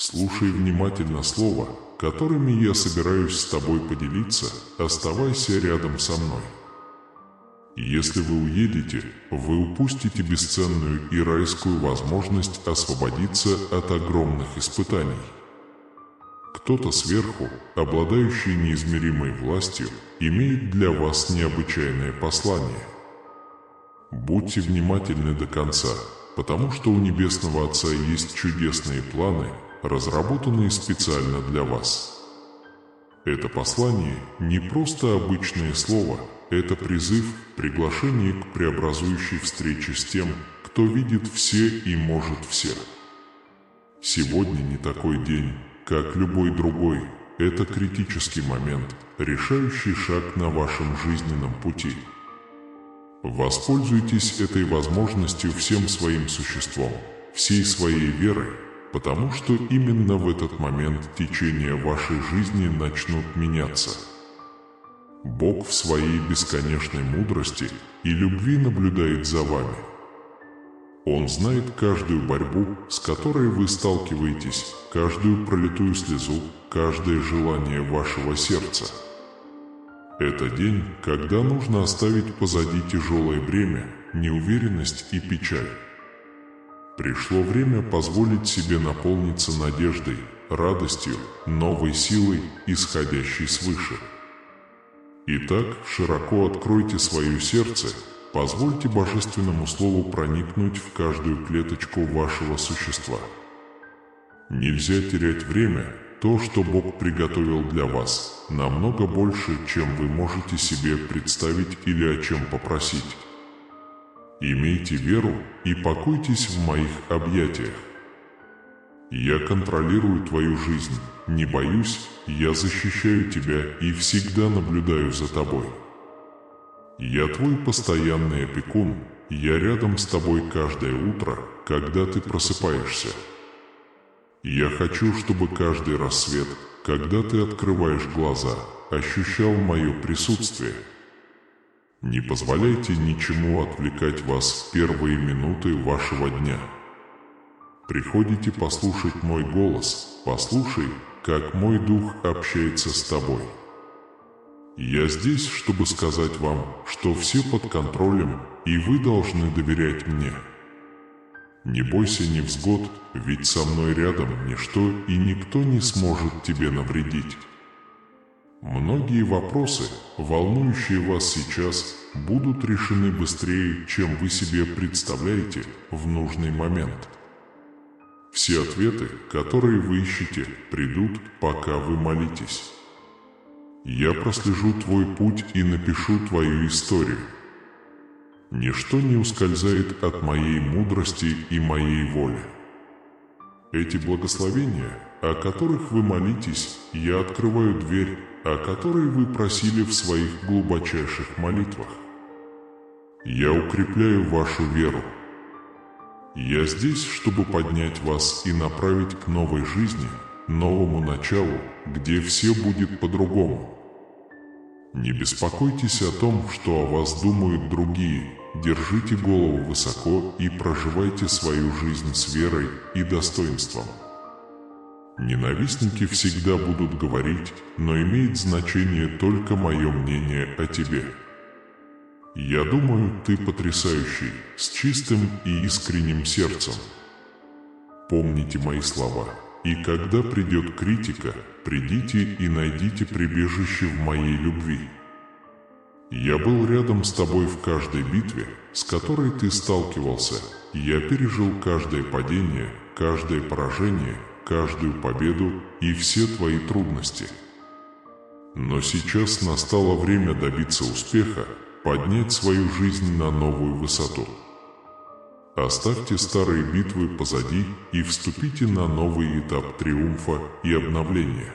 Слушай внимательно слова, которыми я собираюсь с тобой поделиться, оставайся рядом со мной. Если вы уедете, вы упустите бесценную и райскую возможность освободиться от огромных испытаний. Кто-то сверху, обладающий неизмеримой властью, имеет для вас необычайное послание. Будьте внимательны до конца, потому что у Небесного Отца есть чудесные планы, разработанные специально для вас. Это послание не просто обычное слово, это призыв, приглашение к преобразующей встрече с тем, кто видит все и может все. Сегодня не такой день, как любой другой, это критический момент, решающий шаг на вашем жизненном пути. Воспользуйтесь этой возможностью всем своим существом, всей своей верой, потому что именно в этот момент течения вашей жизни начнут меняться. Бог в своей бесконечной мудрости и любви наблюдает за вами. Он знает каждую борьбу, с которой вы сталкиваетесь, каждую пролитую слезу, каждое желание вашего сердца. Это день, когда нужно оставить позади тяжелое бремя, неуверенность и печаль. Пришло время позволить себе наполниться надеждой, радостью, новой силой, исходящей свыше. Итак, широко откройте свое сердце, позвольте Божественному Слову проникнуть в каждую клеточку вашего существа. Нельзя терять время, то, что Бог приготовил для вас, намного больше, чем вы можете себе представить или о чем попросить. Имейте веру и покойтесь в моих объятиях. Я контролирую твою жизнь, не боюсь, я защищаю тебя и всегда наблюдаю за тобой. Я твой постоянный опекун, я рядом с тобой каждое утро, когда ты просыпаешься. Я хочу, чтобы каждый рассвет, когда ты открываешь глаза, ощущал мое присутствие. Не позволяйте ничему отвлекать вас в первые минуты вашего дня. Приходите послушать мой голос, послушай, как мой дух общается с тобой. Я здесь, чтобы сказать вам, что все под контролем, и вы должны доверять мне. Не бойся невзгод, ведь со мной рядом ничто и никто не сможет тебе навредить. Многие вопросы, волнующие вас сейчас, будут решены быстрее, чем вы себе представляете в нужный момент. Все ответы, которые вы ищете, придут, пока вы молитесь. Я прослежу твой путь и напишу твою историю. Ничто не ускользает от моей мудрости и моей воли. Эти благословения, о которых вы молитесь, я открываю дверь, о которой вы просили в своих глубочайших молитвах. Я укрепляю вашу веру. Я здесь, чтобы поднять вас и направить к новой жизни, новому началу, где все будет по-другому. Не беспокойтесь о том, что о вас думают другие. Держите голову высоко и проживайте свою жизнь с верой и достоинством. Ненавистники всегда будут говорить, но имеет значение только мое мнение о тебе. Я думаю, ты потрясающий, с чистым и искренним сердцем. Помните мои слова, и когда придет критика, придите и найдите прибежище в моей любви. Я был рядом с тобой в каждой битве, с которой ты сталкивался. Я пережил каждое падение, каждое поражение, каждую победу и все твои трудности. Но сейчас настало время добиться успеха, поднять свою жизнь на новую высоту. Оставьте старые битвы позади и вступите на новый этап триумфа и обновления.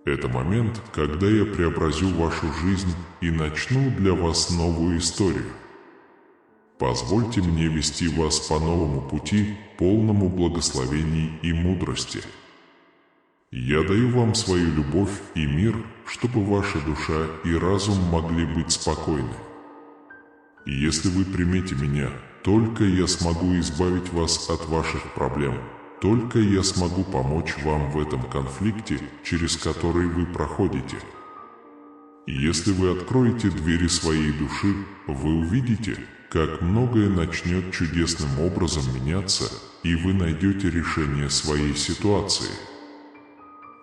Это момент, когда я преобразю вашу жизнь и начну для вас новую историю. Позвольте мне вести вас по новому пути, полному благословений и мудрости. Я даю вам свою любовь и мир, чтобы ваша душа и разум могли быть спокойны. И если вы примете меня, только я смогу избавить вас от ваших проблем, только я смогу помочь вам в этом конфликте, через который вы проходите. И если вы откроете двери своей души, вы увидите, как многое начнет чудесным образом меняться, и вы найдете решение своей ситуации.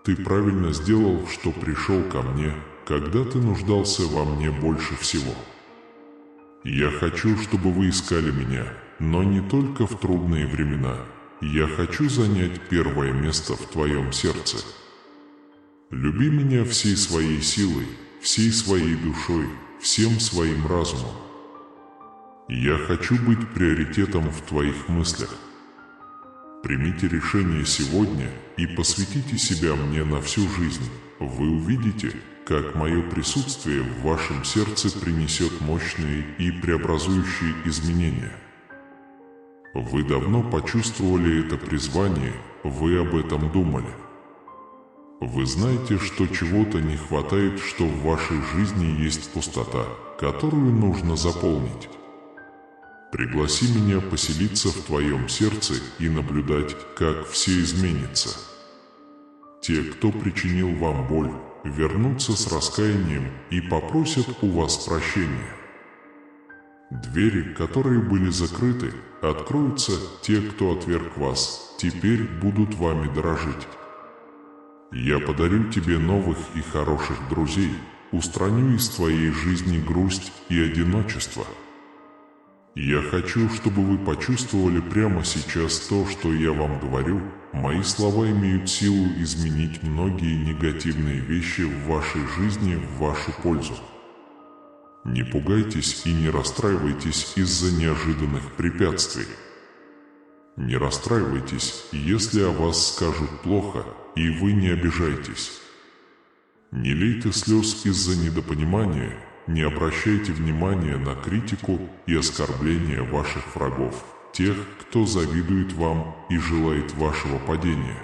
Ты правильно сделал, что пришел ко мне, когда ты нуждался во мне больше всего. Я хочу, чтобы вы искали меня, но не только в трудные времена. Я хочу занять первое место в твоем сердце. Люби меня всей своей силой, всей своей душой, всем своим разумом. Я хочу быть приоритетом в твоих мыслях. Примите решение сегодня и посвятите себя мне на всю жизнь. Вы увидите, как мое присутствие в вашем сердце принесет мощные и преобразующие изменения. Вы давно почувствовали это призвание, вы об этом думали. Вы знаете, что чего-то не хватает, что в вашей жизни есть пустота, которую нужно заполнить. Пригласи меня поселиться в твоем сердце и наблюдать, как все изменится. Те, кто причинил вам боль, вернутся с раскаянием и попросят у вас прощения. Двери, которые были закрыты, откроются, те, кто отверг вас, теперь будут вами дорожить. Я подарю тебе новых и хороших друзей, устраню из твоей жизни грусть и одиночество. Я хочу, чтобы вы почувствовали прямо сейчас то, что я вам говорю. Мои слова имеют силу изменить многие негативные вещи в вашей жизни в вашу пользу. Не пугайтесь и не расстраивайтесь из-за неожиданных препятствий. Не расстраивайтесь, если о вас скажут плохо, и вы не обижайтесь. Не лейте слез из-за недопонимания, не обращайте внимания на критику и оскорбления ваших врагов, тех, кто завидует вам и желает вашего падения.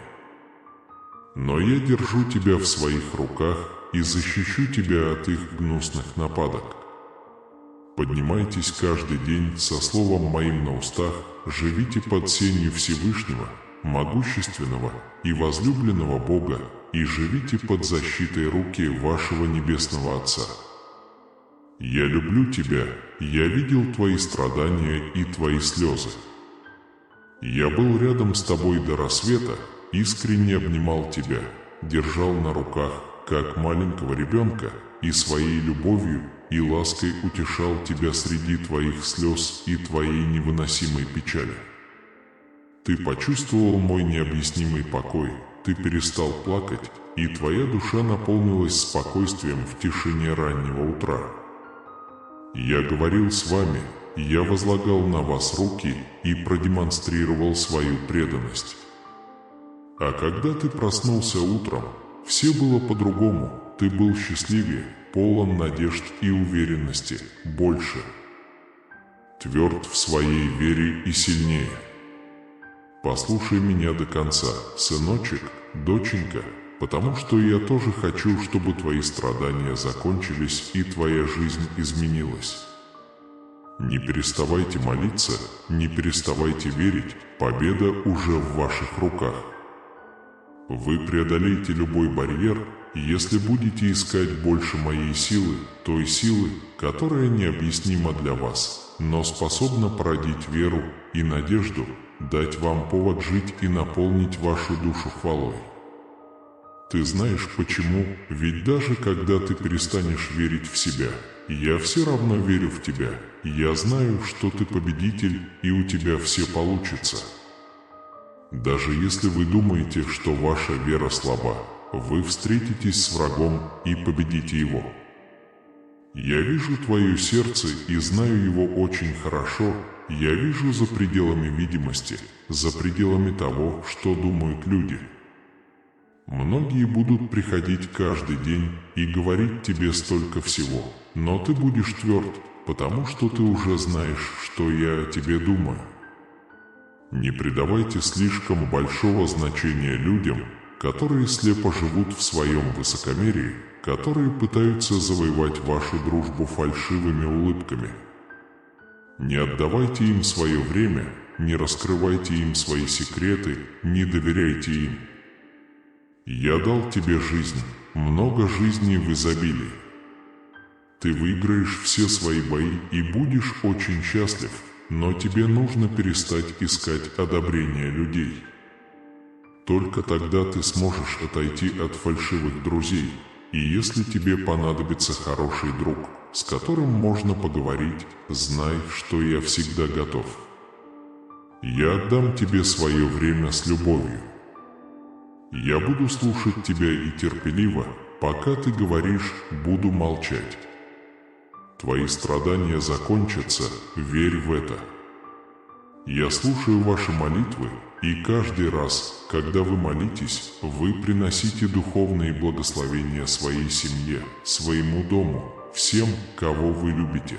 Но я держу тебя в своих руках и защищу тебя от их гнусных нападок. Поднимайтесь каждый день со словом моим на устах, живите под сенью Всевышнего, могущественного и возлюбленного Бога, и живите под защитой руки вашего Небесного Отца. Я люблю тебя, я видел твои страдания и твои слезы. Я был рядом с тобой до рассвета, искренне обнимал тебя, держал на руках, как маленького ребенка, и своей любовью и лаской утешал тебя среди твоих слез и твоей невыносимой печали. Ты почувствовал мой необъяснимый покой, ты перестал плакать, и твоя душа наполнилась спокойствием в тишине раннего утра. Я говорил с вами, я возлагал на вас руки и продемонстрировал свою преданность. А когда ты проснулся утром, все было по-другому, ты был счастливее, полон надежд и уверенности, больше. Тверд в своей вере и сильнее. Послушай меня до конца, сыночек, доченька, потому что я тоже хочу, чтобы твои страдания закончились и твоя жизнь изменилась. Не переставайте молиться, не переставайте верить, победа уже в ваших руках. Вы преодолеете любой барьер, если будете искать больше моей силы, той силы, которая необъяснима для вас, но способна породить веру и надежду, дать вам повод жить и наполнить вашу душу хвалой. Ты знаешь почему? Ведь даже когда ты перестанешь верить в себя, я все равно верю в тебя. Я знаю, что ты победитель, и у тебя все получится. Даже если вы думаете, что ваша вера слаба, вы встретитесь с врагом и победите его. Я вижу твое сердце и знаю его очень хорошо. Я вижу за пределами видимости, за пределами того, что думают люди. Многие будут приходить каждый день и говорить тебе столько всего, но ты будешь тверд, потому что ты уже знаешь, что я о тебе думаю. Не придавайте слишком большого значения людям, которые слепо живут в своем высокомерии, которые пытаются завоевать вашу дружбу фальшивыми улыбками. Не отдавайте им свое время, не раскрывайте им свои секреты, не доверяйте им. Я дал тебе жизнь, много жизней в изобилии. Ты выиграешь все свои бои и будешь очень счастлив, но тебе нужно перестать искать одобрения людей. Только тогда ты сможешь отойти от фальшивых друзей, и если тебе понадобится хороший друг, с которым можно поговорить, знай, что я всегда готов. Я отдам тебе свое время с любовью. Я буду слушать тебя и терпеливо, пока ты говоришь, буду молчать. Твои страдания закончатся, верь в это. Я слушаю ваши молитвы, и каждый раз, когда вы молитесь, вы приносите духовные благословения своей семье, своему дому, всем, кого вы любите.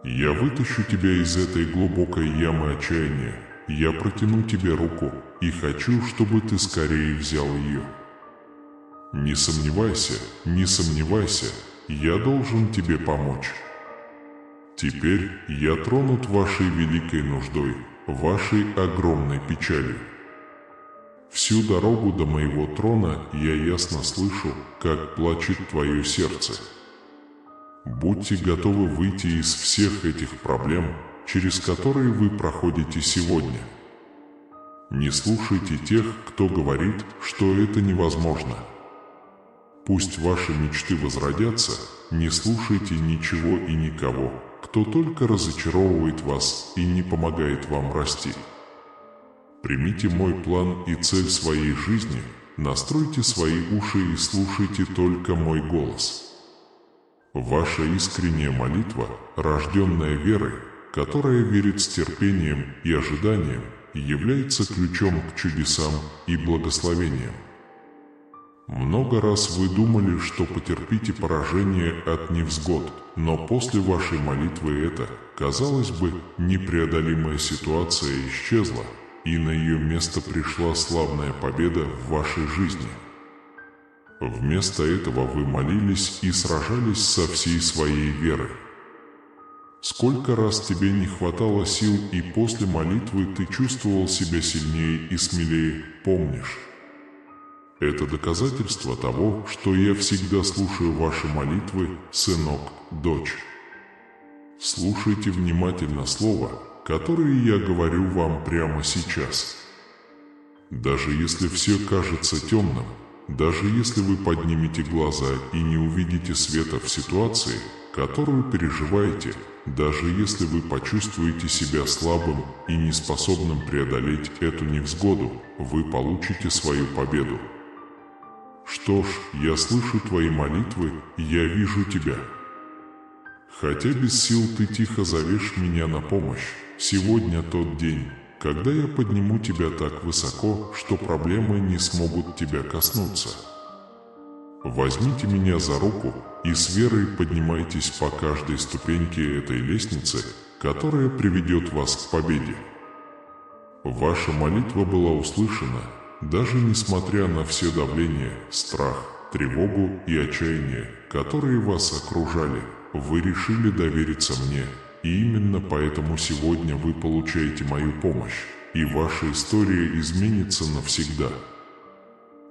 Я вытащу тебя из этой глубокой ямы отчаяния. Я протяну тебе руку и хочу, чтобы ты скорее взял ее. Не сомневайся, я должен тебе помочь. Теперь я тронут вашей великой нуждой, вашей огромной печалью. Всю дорогу до моего трона я ясно слышу, как плачет твое сердце. Будьте готовы выйти из всех этих проблем, через которые вы проходите сегодня. Не слушайте тех, кто говорит, что это невозможно. Пусть ваши мечты возродятся, не слушайте ничего и никого, кто только разочаровывает вас и не помогает вам расти. Примите мой план и цель своей жизни, настройте свои уши и слушайте только мой голос. Ваша искренняя молитва, рожденная верой, которая верит с терпением и ожиданием, является ключом к чудесам и благословениям. Много раз вы думали, что потерпите поражение от невзгод, но после вашей молитвы эта, казалось бы, непреодолимая ситуация исчезла, и на ее место пришла славная победа в вашей жизни. Вместо этого вы молились и сражались со всей своей верой. Сколько раз тебе не хватало сил, и после молитвы ты чувствовал себя сильнее и смелее, помнишь? Это доказательство того, что я всегда слушаю ваши молитвы, сынок, дочь. Слушайте внимательно слова, которые я говорю вам прямо сейчас. Даже если все кажется темным, даже если вы поднимете глаза и не увидите света в ситуации, которую переживаете, даже если вы почувствуете себя слабым и неспособным преодолеть эту невзгоду, вы получите свою победу. Что ж, я слышу твои молитвы, я вижу тебя. Хотя без сил ты тихо зовешь меня на помощь, сегодня тот день, когда я подниму тебя так высоко, что проблемы не смогут тебя коснуться. Возьмите меня за руку и с верой поднимайтесь по каждой ступеньке этой лестницы, которая приведет вас к победе. Ваша молитва была услышана, даже несмотря на все давления, страх, тревогу и отчаяние, которые вас окружали, вы решили довериться мне. И именно поэтому сегодня вы получаете мою помощь, и ваша история изменится навсегда.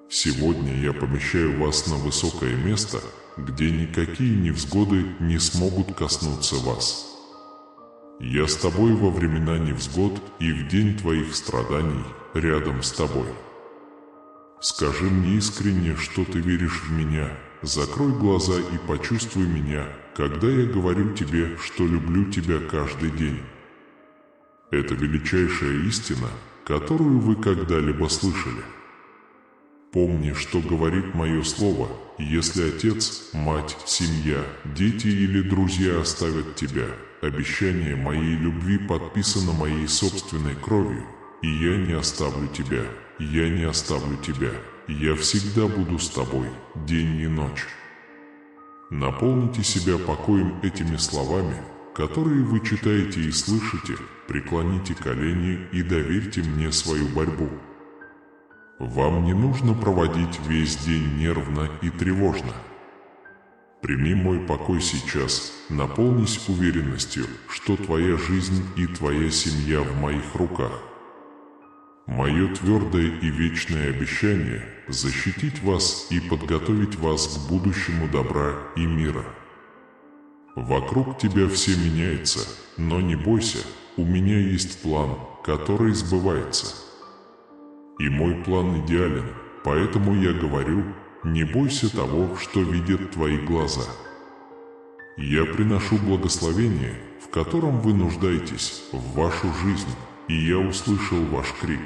Сегодня я помещаю вас на высокое место, где никакие невзгоды не смогут коснуться вас. Я с тобой во времена невзгод и в день твоих страданий рядом с тобой. Скажи мне искренне, что ты веришь в меня. Закрой глаза и почувствуй меня, когда я говорю тебе, что люблю тебя каждый день. Это величайшая истина, которую вы когда-либо слышали. Помни, что говорит мое слово: если отец, мать, семья, дети или друзья оставят тебя, обещание моей любви подписано моей собственной кровью, и я не оставлю тебя, я не оставлю тебя. Я всегда буду с тобой, день и ночь. Наполните себя покоем этими словами, которые вы читаете и слышите, преклоните колени и доверьте мне свою борьбу. Вам не нужно проводить весь день нервно и тревожно. Прими мой покой сейчас, наполнись уверенностью, что твоя жизнь и твоя семья в моих руках. Мое твердое и вечное обещание – защитить вас и подготовить вас к будущему добра и мира. Вокруг тебя все меняется, но не бойся, у меня есть план, который сбывается. И мой план идеален, поэтому я говорю, не бойся того, что видят твои глаза. Я приношу благословение, в котором вы нуждаетесь, в вашу жизнь, и я услышал ваш крик.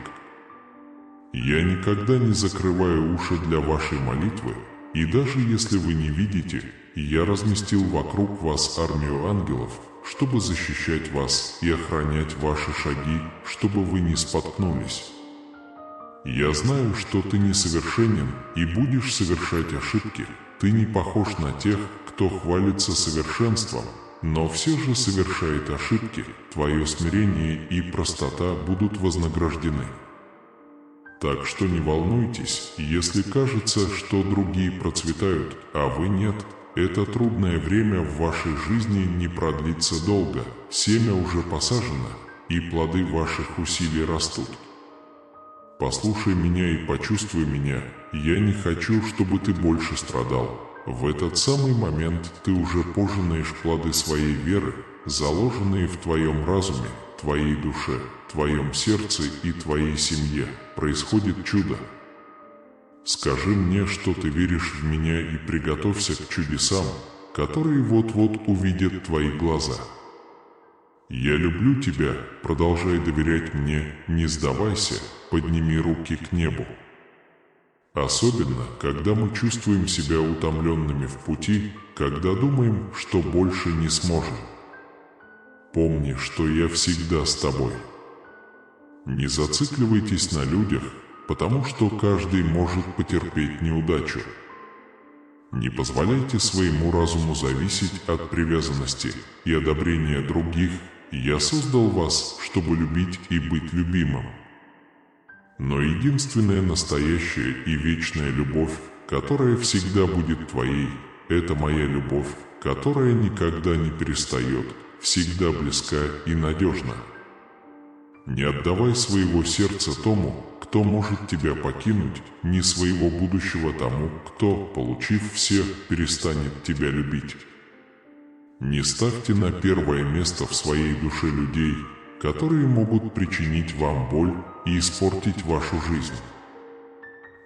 Я никогда не закрываю уши для вашей молитвы, и даже если вы не видите, я разместил вокруг вас армию ангелов, чтобы защищать вас и охранять ваши шаги, чтобы вы не споткнулись. Я знаю, что ты несовершенен и будешь совершать ошибки. Ты не похож на тех, кто хвалится совершенством, но все же совершает ошибки. Твое смирение и простота будут вознаграждены. Так что не волнуйтесь, если кажется, что другие процветают, а вы нет. Это трудное время в вашей жизни не продлится долго. Семя уже посажено, и плоды ваших усилий растут. Послушай меня и почувствуй меня. Я не хочу, чтобы ты больше страдал. В этот самый момент ты уже пожинаешь плоды своей веры, заложенные в твоем разуме, твоей душе, твоем сердце и твоей семье. Происходит чудо. Скажи мне, что ты веришь в меня, и приготовься к чудесам, которые вот-вот увидят твои глаза. Я люблю тебя, продолжай доверять мне, не сдавайся, подними руки к небу. Особенно, когда мы чувствуем себя утомленными в пути, когда думаем, что больше не сможем. Помни, что я всегда с тобой. Не зацикливайтесь на людях, потому что каждый может потерпеть неудачу. Не позволяйте своему разуму зависеть от привязанности и одобрения других. Я создал вас, чтобы любить и быть любимым. Но единственная настоящая и вечная любовь, которая всегда будет твоей, это моя любовь, которая никогда не перестает, всегда близка и надежна. Не отдавай своего сердца тому, кто может тебя покинуть, ни своего будущего тому, кто, получив все, перестанет тебя любить. Не ставьте на первое место в своей душе людей, которые могут причинить вам боль и испортить вашу жизнь.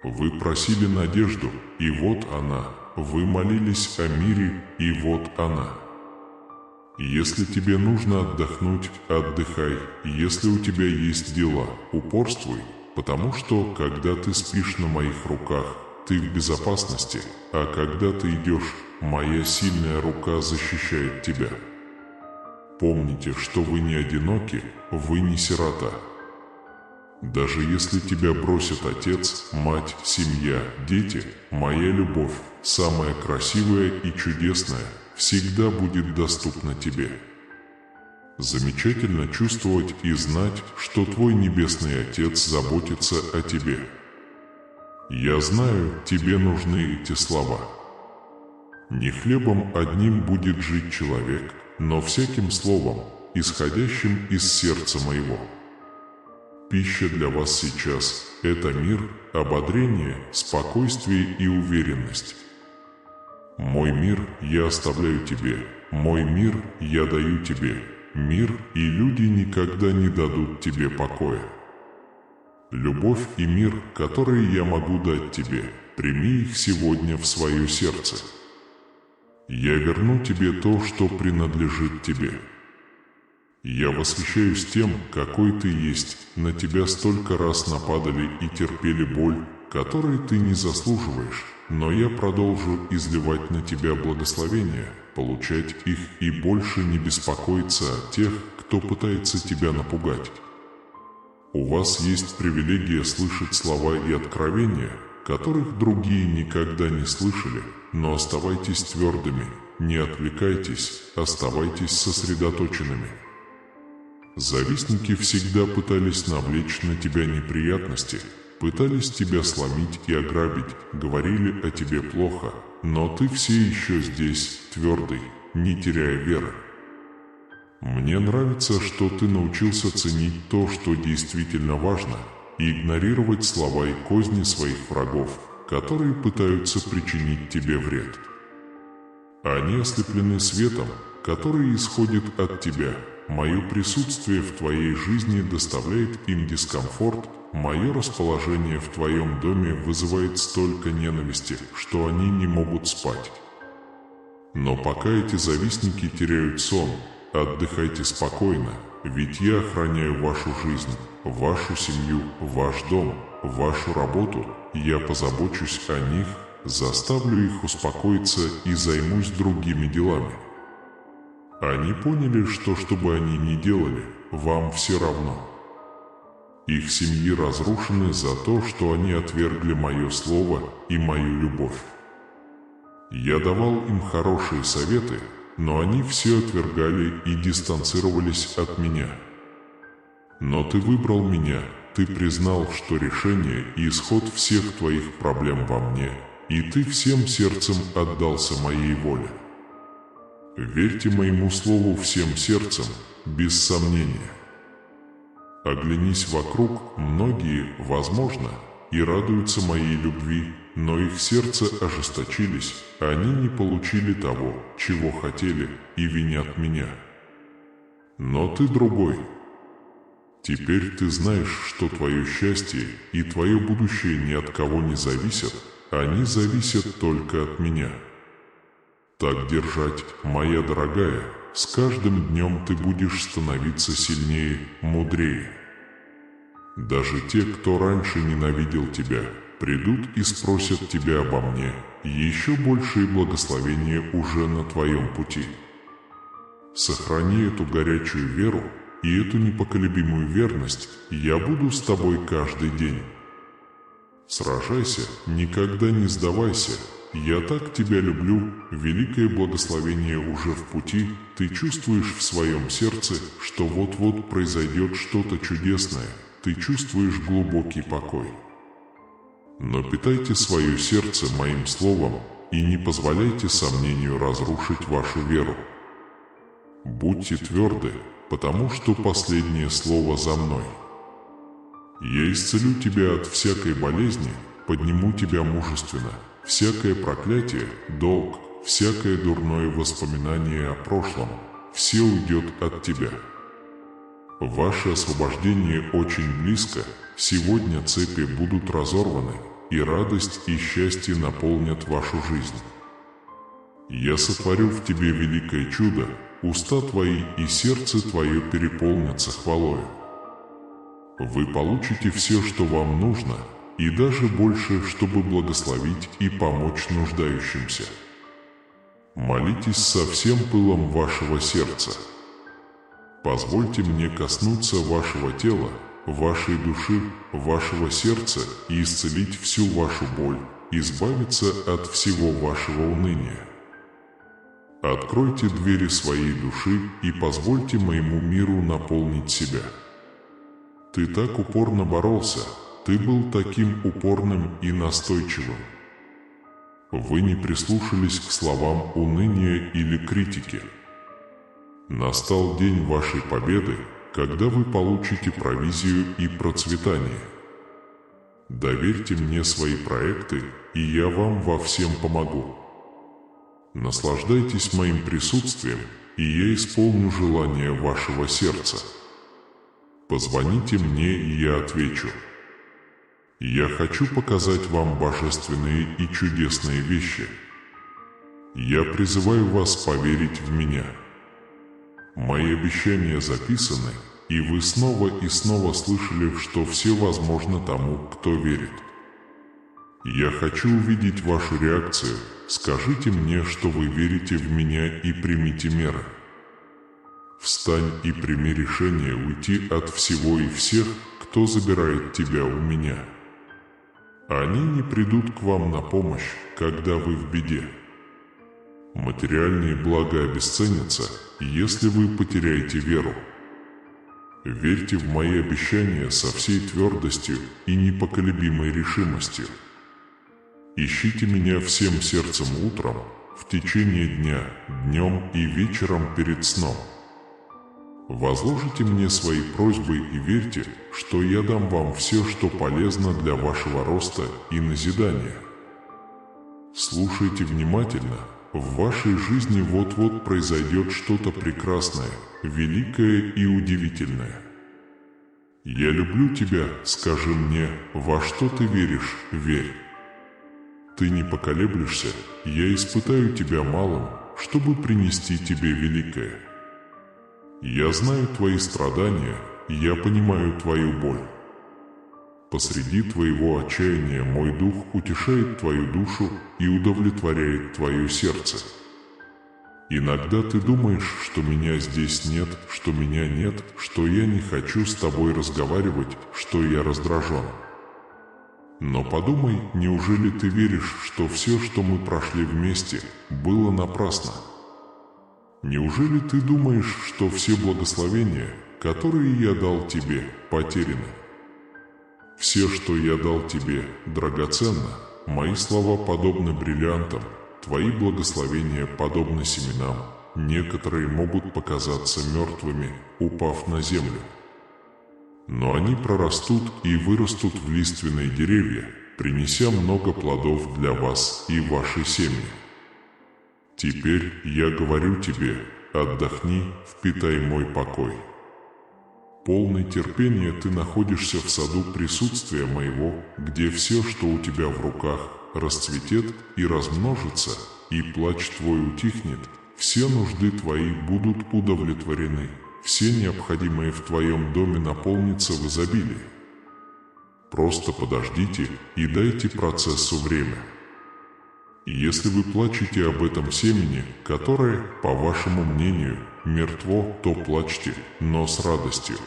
Вы просили надежду, и вот она. Вы молились о мире, и вот она. Если тебе нужно отдохнуть, отдыхай. Если у тебя есть дела, упорствуй, потому что, когда ты спишь на моих руках, ты в безопасности, а когда ты идешь, моя сильная рука защищает тебя. Помните, что вы не одиноки, вы не сирота. Даже если тебя бросит отец, мать, семья, дети, моя любовь, самая красивая и чудесная, всегда будет доступна тебе. Замечательно чувствовать и знать, что твой Небесный Отец заботится о тебе. Я знаю, тебе нужны эти слова. Не хлебом одним будет жить человек, но всяким словом, исходящим из сердца моего. Пища для вас сейчас – это мир, ободрение, спокойствие и уверенность. Мой мир я оставляю тебе, мой мир я даю тебе. Мир и люди никогда не дадут тебе покоя. Любовь и мир, которые я могу дать тебе, прими их сегодня в свое сердце. Я верну тебе то, что принадлежит тебе. Я восхищаюсь тем, какой ты есть. На тебя столько раз нападали и терпели боль, которой ты не заслуживаешь, но я продолжу изливать на тебя благословения, получать их и больше не беспокоиться о тех, кто пытается тебя напугать. У вас есть привилегия слышать слова и откровения, которых другие никогда не слышали, но оставайтесь твердыми, не отвлекайтесь, оставайтесь сосредоточенными. Завистники всегда пытались навлечь на тебя неприятности, пытались тебя сломить и ограбить, говорили о тебе плохо, но ты все еще здесь, твердый, не теряя веры. Мне нравится, что ты научился ценить то, что действительно важно, и игнорировать слова и козни своих врагов, которые пытаются причинить тебе вред. Они ослеплены светом, который исходит от тебя. Мое присутствие в твоей жизни доставляет им дискомфорт, мое расположение в твоем доме вызывает столько ненависти, что они не могут спать. Но пока эти завистники теряют сон, отдыхайте спокойно, ведь я охраняю вашу жизнь, вашу семью, ваш дом, вашу работу, я позабочусь о них, заставлю их успокоиться и займусь другими делами. Они поняли, что бы они ни делали, вам все равно. Их семьи разрушены за то, что они отвергли мое слово и мою любовь. Я давал им хорошие советы, но они все отвергали и дистанцировались от меня. Но ты выбрал меня, ты признал, что решение и исход всех твоих проблем во мне, и ты всем сердцем отдался моей воле. Верьте моему слову всем сердцем, без сомнения. Оглянись вокруг, многие, возможно, и радуются моей любви, но их сердца ожесточились, они не получили того, чего хотели, и винят меня. Но ты другой. Теперь ты знаешь, что твое счастье и твое будущее ни от кого не зависят, они зависят только от меня. Так держать, моя дорогая, с каждым днем ты будешь становиться сильнее, мудрее. Даже те, кто раньше ненавидел тебя, придут и спросят тебя обо мне, еще большие благословения уже на твоем пути. Сохрани эту горячую веру и эту непоколебимую верность, я буду с тобой каждый день. Сражайся, никогда не сдавайся. Я так тебя люблю, великое благословение уже в пути, ты чувствуешь в своем сердце, что вот-вот произойдет что-то чудесное, ты чувствуешь глубокий покой. Но питайте свое сердце моим словом и не позволяйте сомнению разрушить вашу веру. Будьте тверды, потому что последнее слово за мной. Я исцелю тебя от всякой болезни, подниму тебя мужественно. Всякое проклятие, долг, всякое дурное воспоминание о прошлом, все уйдет от тебя. Ваше освобождение очень близко, сегодня цепи будут разорваны, и радость и счастье наполнят вашу жизнь. Я сотворю в тебе великое чудо, уста твои и сердце твое переполнятся хвалою. Вы получите все, что вам нужно, и даже больше, чтобы благословить и помочь нуждающимся. Молитесь со всем пылом вашего сердца. Позвольте мне коснуться вашего тела, вашей души, вашего сердца и исцелить всю вашу боль, избавиться от всего вашего уныния. Откройте двери своей души и позвольте моему миру наполнить себя. Ты так упорно боролся, ты был таким упорным и настойчивым. Вы не прислушались к словам уныния или критики. Настал день вашей победы, когда вы получите провизию и процветание. Доверьте мне свои проекты, и я вам во всем помогу. Наслаждайтесь моим присутствием, и я исполню желание вашего сердца. Позвоните мне, и я отвечу. Я хочу показать вам божественные и чудесные вещи. Я призываю вас поверить в меня. Мои обещания записаны, и вы снова и снова слышали, что все возможно тому, кто верит. Я хочу увидеть вашу реакцию. Скажите мне, что вы верите в меня, и примите меры. Встань и прими решение уйти от всего и всех, кто забирает тебя у меня. Они не придут к вам на помощь, когда вы в беде. Материальные блага обесценятся, если вы потеряете веру. Верьте в мои обещания со всей твердостью и непоколебимой решимостью. Ищите меня всем сердцем утром, в течение дня, днем и вечером перед сном. Возложите мне свои просьбы и верьте, что я дам вам все, что полезно для вашего роста и назидания. Слушайте внимательно, в вашей жизни вот-вот произойдет что-то прекрасное, великое и удивительное. Я люблю тебя, скажи мне, во что ты веришь, верь. Ты не поколеблешься, я испытаю тебя малым, чтобы принести тебе великое. Я знаю твои страдания, я понимаю твою боль. Посреди твоего отчаяния мой дух утешает твою душу и удовлетворяет твое сердце. Иногда ты думаешь, что меня здесь нет, что меня нет, что я не хочу с тобой разговаривать, что я раздражен. Но подумай, неужели ты веришь, что все, что мы прошли вместе, было напрасно? Неужели ты думаешь, что все благословения, которые я дал тебе, потеряны? Все, что я дал тебе, драгоценно, мои слова подобны бриллиантам, твои благословения подобны семенам, некоторые могут показаться мертвыми, упав на землю. Но они прорастут и вырастут в лиственные деревья, принеся много плодов для вас и вашей семьи. Теперь я говорю тебе, отдохни, впитай мой покой. Полный терпения ты находишься в саду присутствия моего, где все, что у тебя в руках, расцветет и размножится, и плач твой утихнет, все нужды твои будут удовлетворены, все необходимые в твоем доме наполнятся в изобилии. Просто подождите и дайте процессу время. И если вы плачете об этом семени, которое, по вашему мнению, мертво, то плачьте, но с радостью.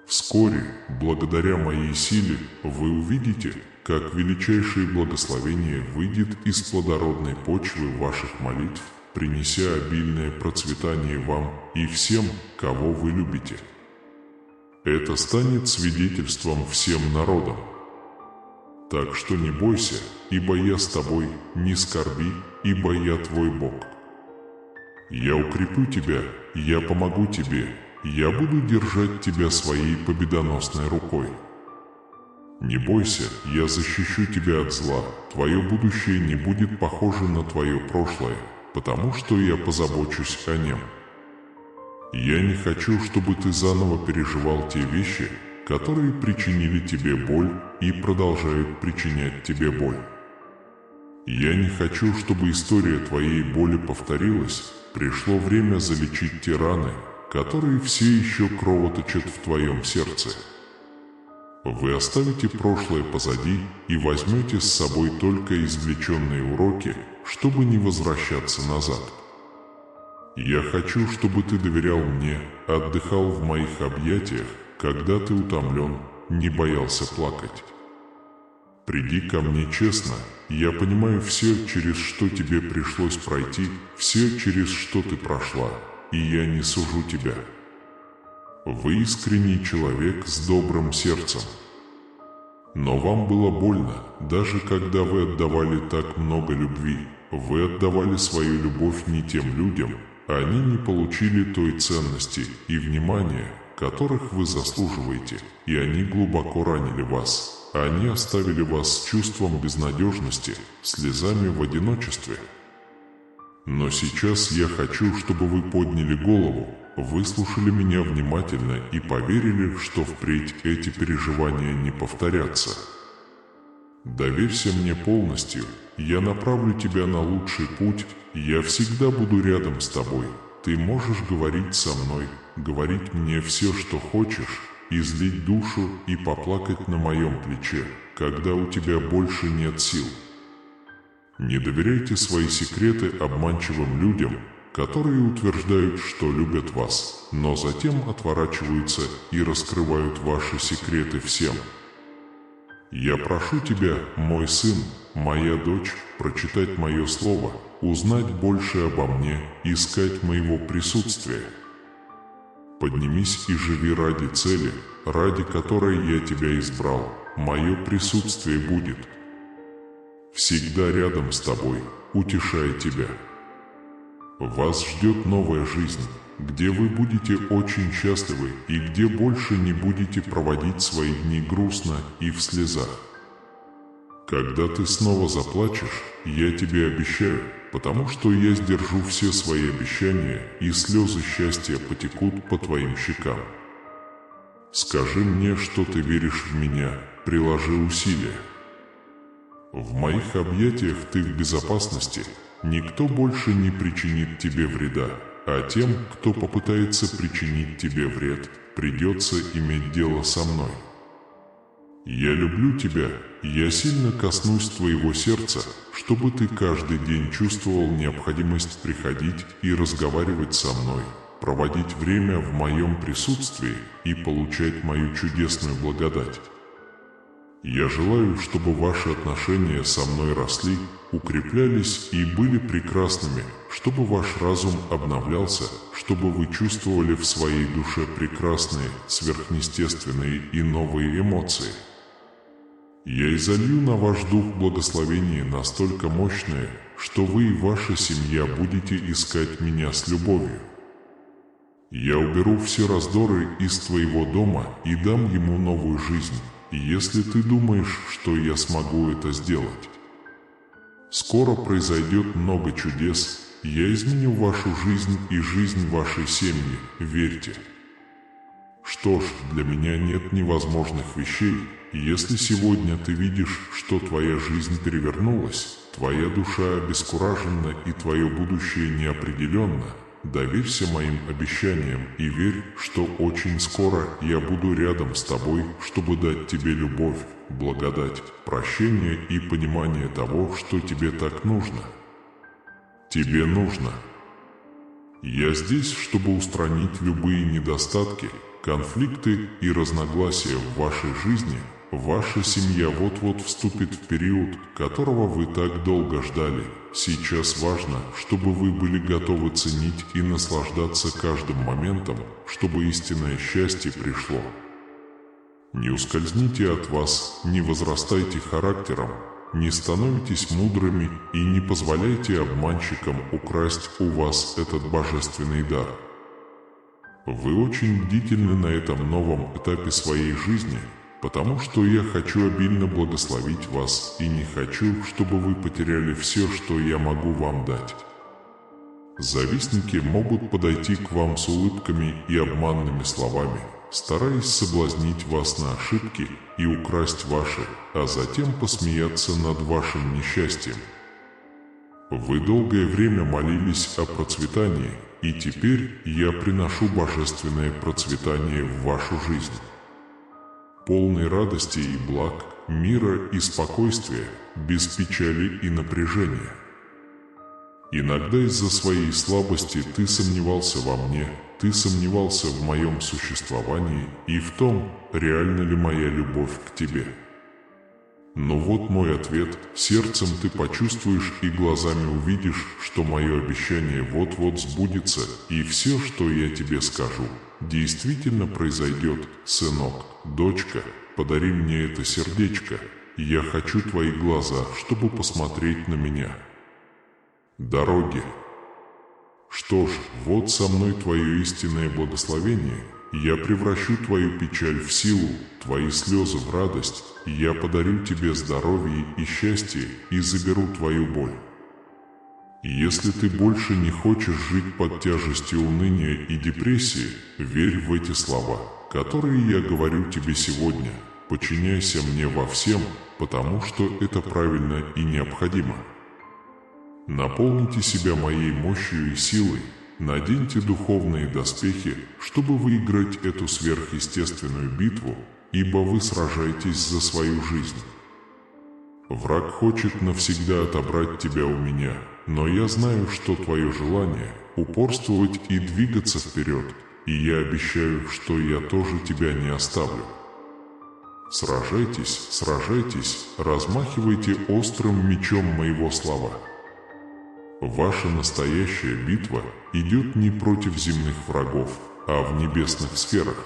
Вскоре, благодаря моей силе, вы увидите, как величайшее благословение выйдет из плодородной почвы ваших молитв, принеся обильное процветание вам и всем, кого вы любите. Это станет свидетельством всем народам. Так что не бойся, ибо я с тобой, не скорби, ибо я твой Бог. Я укреплю тебя, я помогу тебе, я буду держать тебя своей победоносной рукой. Не бойся, я защищу тебя от зла, твое будущее не будет похоже на твое прошлое, потому что я позабочусь о нем. Я не хочу, чтобы ты заново переживал те вещи, которые причинили тебе боль и продолжают причинять тебе боль. Я не хочу, чтобы история твоей боли повторилась, пришло время залечить те раны, которые все еще кровоточат в твоем сердце. Вы оставите прошлое позади и возьмете с собой только извлеченные уроки, чтобы не возвращаться назад. Я хочу, чтобы ты доверял мне, отдыхал в моих объятиях, когда ты утомлен, не боялся плакать. Приди ко мне честно, я понимаю все, через что тебе пришлось пройти, все, через что ты прошла, и я не сужу тебя. Вы искренний человек с добрым сердцем. Но вам было больно, даже когда вы отдавали так много любви, вы отдавали свою любовь не тем людям, они не получили той ценности и внимания, которых вы заслуживаете, и они глубоко ранили вас. Они оставили вас с чувством безнадежности, слезами в одиночестве. Но сейчас я хочу, чтобы вы подняли голову, выслушали меня внимательно и поверили, что впредь эти переживания не повторятся. Доверься мне полностью, я направлю тебя на лучший путь, я всегда буду рядом с тобой. Ты можешь говорить со мной, говорить мне все, что хочешь, излить душу и поплакать на моем плече, когда у тебя больше нет сил. Не доверяйте свои секреты обманчивым людям, которые утверждают, что любят вас, но затем отворачиваются и раскрывают ваши секреты всем. Я прошу тебя, мой сын, моя дочь, прочитать мое слово, узнать больше обо мне, искать моего присутствия. Поднимись и живи ради цели, ради которой я тебя избрал. Мое присутствие будет всегда рядом с тобой, утешая тебя. Вас ждет новая жизнь, где вы будете очень счастливы и где больше не будете проводить свои дни грустно и в слезах. Когда ты снова заплачешь, я тебе обещаю, потому что я сдержу все свои обещания, и слезы счастья потекут по твоим щекам. Скажи мне, что ты веришь в меня, приложи усилия. В моих объятиях ты в безопасности, никто больше не причинит тебе вреда, а тем, кто попытается причинить тебе вред, придется иметь дело со мной. Я люблю тебя, я сильно коснусь твоего сердца, чтобы ты каждый день чувствовал необходимость приходить и разговаривать со мной, проводить время в моем присутствии и получать мою чудесную благодать. Я желаю, чтобы ваши отношения со мной росли, укреплялись и были прекрасными, чтобы ваш разум обновлялся, чтобы вы чувствовали в своей душе прекрасные, сверхъестественные и новые эмоции. Я изолью на ваш дух благословение настолько мощное, что вы и ваша семья будете искать меня с любовью. Я уберу все раздоры из твоего дома и дам ему новую жизнь, если ты думаешь, что я смогу это сделать. Скоро произойдет много чудес, я изменю вашу жизнь и жизнь вашей семьи, верьте. Что ж, для меня нет невозможных вещей. Если сегодня ты видишь, что твоя жизнь перевернулась, твоя душа обескуражена и твое будущее неопределенно, доверься моим обещаниям и верь, что очень скоро я буду рядом с тобой, чтобы дать тебе любовь, благодать, прощение и понимание того, что тебе так нужно. Тебе нужно. Я здесь, чтобы устранить любые недостатки, конфликты и разногласия в вашей жизни. Ваша семья вот-вот вступит в период, которого вы так долго ждали. Сейчас важно, чтобы вы были готовы ценить и наслаждаться каждым моментом, чтобы истинное счастье пришло. Не ускользните от вас, не возрастайте характером, не становитесь мудрыми и не позволяйте обманщикам украсть у вас этот божественный дар. Вы очень бдительны на этом новом этапе своей жизни, потому что я хочу обильно благословить вас и не хочу, чтобы вы потеряли все, что я могу вам дать. Завистники могут подойти к вам с улыбками и обманными словами, стараясь соблазнить вас на ошибки и украсть ваши, а затем посмеяться над вашим несчастьем. Вы долгое время молились о процветании, и теперь я приношу божественное процветание в вашу жизнь. Полной радости и благ, мира и спокойствия, без печали и напряжения. Иногда из-за своей слабости ты сомневался во мне, ты сомневался в моем существовании и в том, реальна ли моя любовь к тебе. Но вот мой ответ, сердцем ты почувствуешь и глазами увидишь, что мое обещание вот-вот сбудется, и все, что я тебе скажу, действительно произойдет, сынок, дочка, подари мне это сердечко, я хочу твои глаза, чтобы посмотреть на меня. Дороги. Что ж, вот со мной твое истинное благословение, я превращу твою печаль в силу, твои слезы в радость, я подарю тебе здоровье и счастье и заберу твою боль. Если ты больше не хочешь жить под тяжестью уныния и депрессии, верь в эти слова, которые я говорю тебе сегодня. Подчиняйся мне во всем, потому что это правильно и необходимо. Наполните себя моей мощью и силой, наденьте духовные доспехи, чтобы выиграть эту сверхъестественную битву, ибо вы сражаетесь за свою жизнь. Враг хочет навсегда отобрать тебя у меня, но я знаю, что твое желание – упорствовать и двигаться вперед, и я обещаю, что я тоже тебя не оставлю. Сражайтесь, сражайтесь, размахивайте острым мечом моего слова. Ваша настоящая битва идет не против земных врагов, а в небесных сферах.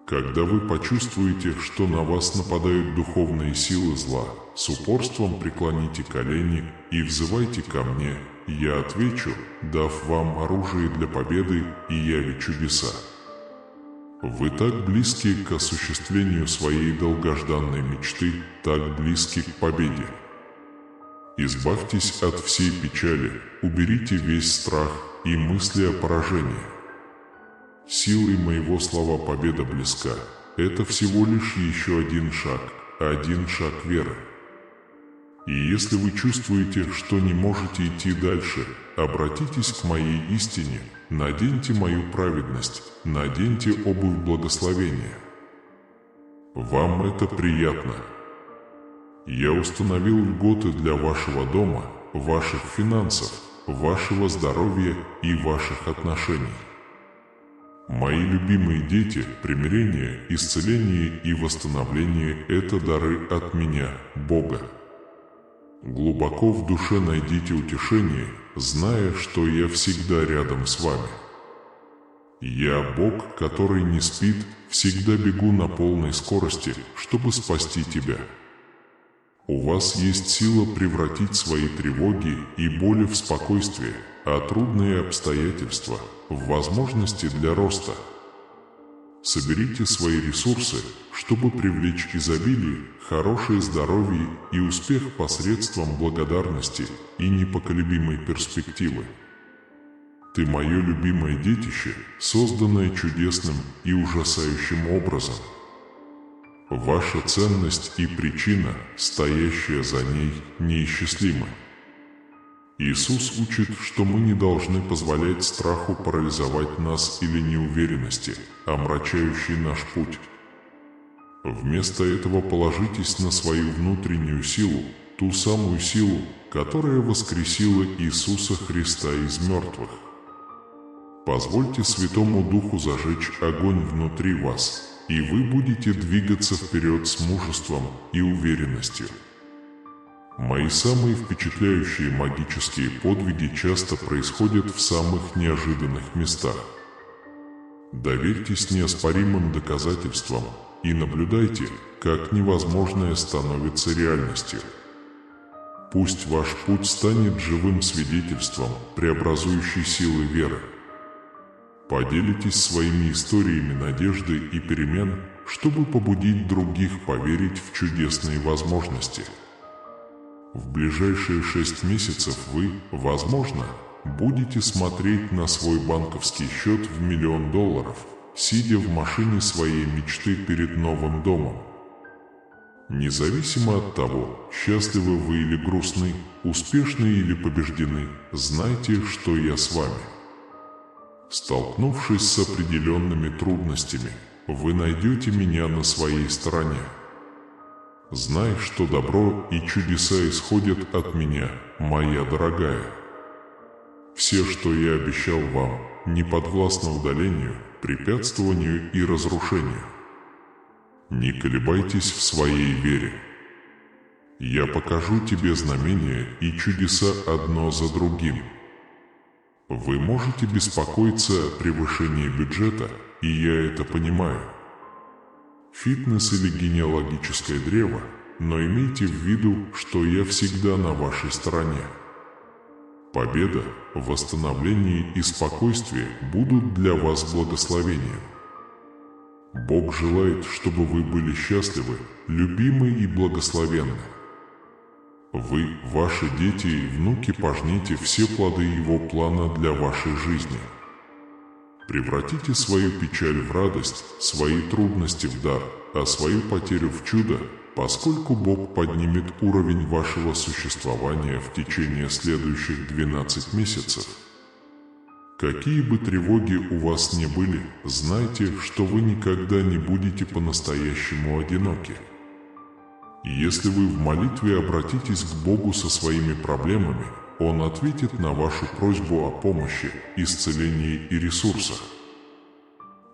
Когда вы почувствуете, что на вас нападают духовные силы зла, с упорством преклоните колени и взывайте ко мне, я отвечу, дав вам оружие для победы и яви чудеса. Вы так близки к осуществлению своей долгожданной мечты, так близки к победе. Избавьтесь от всей печали, уберите весь страх и мысли о поражении. Силой моего слова победа близка. Это всего лишь еще один шаг веры. И если вы чувствуете, что не можете идти дальше, обратитесь к моей истине, наденьте мою праведность, наденьте обувь благословения. Вам это приятно. Я установил льготы для вашего дома, ваших финансов, вашего здоровья и ваших отношений. Мои любимые дети, примирение, исцеление и восстановление – это дары от меня, Бога. Глубоко в душе найдите утешение, зная, что я всегда рядом с вами. Я Бог, который не спит, всегда бегу на полной скорости, чтобы спасти тебя. У вас есть сила превратить свои тревоги и боли в спокойствие, а трудные обстоятельства в возможности для роста. Соберите свои ресурсы, чтобы привлечь изобилие, хорошее здоровье и успех посредством благодарности и непоколебимой перспективы. Ты мое любимое детище, созданное чудесным и ужасающим образом. Ваша ценность и причина, стоящая за ней, неисчислимы. Иисус учит, что мы не должны позволять страху парализовать нас или неуверенности, омрачающей наш путь. Вместо этого положитесь на свою внутреннюю силу, ту самую силу, которая воскресила Иисуса Христа из мертвых. Позвольте Святому Духу зажечь огонь внутри вас, и вы будете двигаться вперед с мужеством и уверенностью. Мои самые впечатляющие магические подвиги часто происходят в самых неожиданных местах. Доверьтесь неоспоримым доказательствам и наблюдайте, как невозможное становится реальностью. Пусть ваш путь станет живым свидетельством преобразующей силы веры. Поделитесь своими историями надежды и перемен, чтобы побудить других поверить в чудесные возможности. В ближайшие 6 месяцев вы, возможно, будете смотреть на свой банковский счет в $1 миллион, сидя в машине своей мечты перед новым домом. Независимо от того, счастливы вы или грустны, успешны или побеждены, знайте, что я с вами. Столкнувшись с определенными трудностями, вы найдете меня на своей стороне. Знай, что добро и чудеса исходят от меня, моя дорогая. Все, что я обещал вам, не подвластно удалению, препятствованию и разрушению. Не колебайтесь в своей вере. Я покажу тебе знамения и чудеса одно за другим. Вы можете беспокоиться о превышении бюджета, и я это понимаю. Фитнес или генеалогическое древо, но имейте в виду, что я всегда на вашей стороне. Победа, восстановление и спокойствие будут для вас благословением. Бог желает, чтобы вы были счастливы, любимы и благословенны. Вы, ваши дети и внуки пожните все плоды Его плана для вашей жизни. Превратите свою печаль в радость, свои трудности в дар, а свою потерю в чудо, поскольку Бог поднимет уровень вашего существования в течение следующих 12 месяцев. Какие бы тревоги у вас ни были, знайте, что вы никогда не будете по-настоящему одиноки. Если вы в молитве обратитесь к Богу со своими проблемами, Он ответит на вашу просьбу о помощи, исцелении и ресурсах.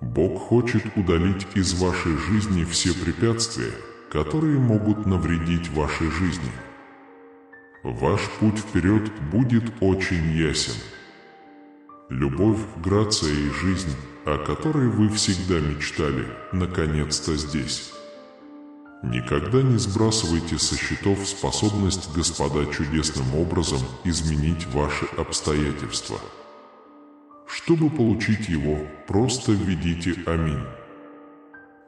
Бог хочет удалить из вашей жизни все препятствия, которые могут навредить вашей жизни. Ваш путь вперед будет очень ясен. Любовь, грация и жизнь, о которой вы всегда мечтали, наконец-то здесь. Никогда не сбрасывайте со счетов способность Господа чудесным образом изменить ваши обстоятельства. Чтобы получить его, просто введите «Аминь».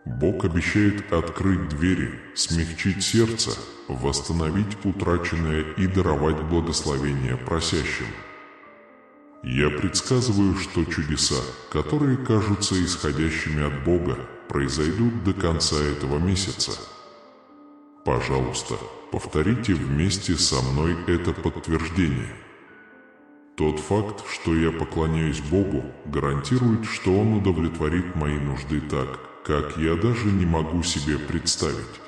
Бог обещает открыть двери, смягчить сердце, восстановить утраченное и даровать благословение просящим. Я предсказываю, что чудеса, которые кажутся исходящими от Бога, произойдут до конца этого месяца. Пожалуйста, повторите вместе со мной это подтверждение. Тот факт, что я поклоняюсь Богу, гарантирует, что Он удовлетворит мои нужды так, как я даже не могу себе представить.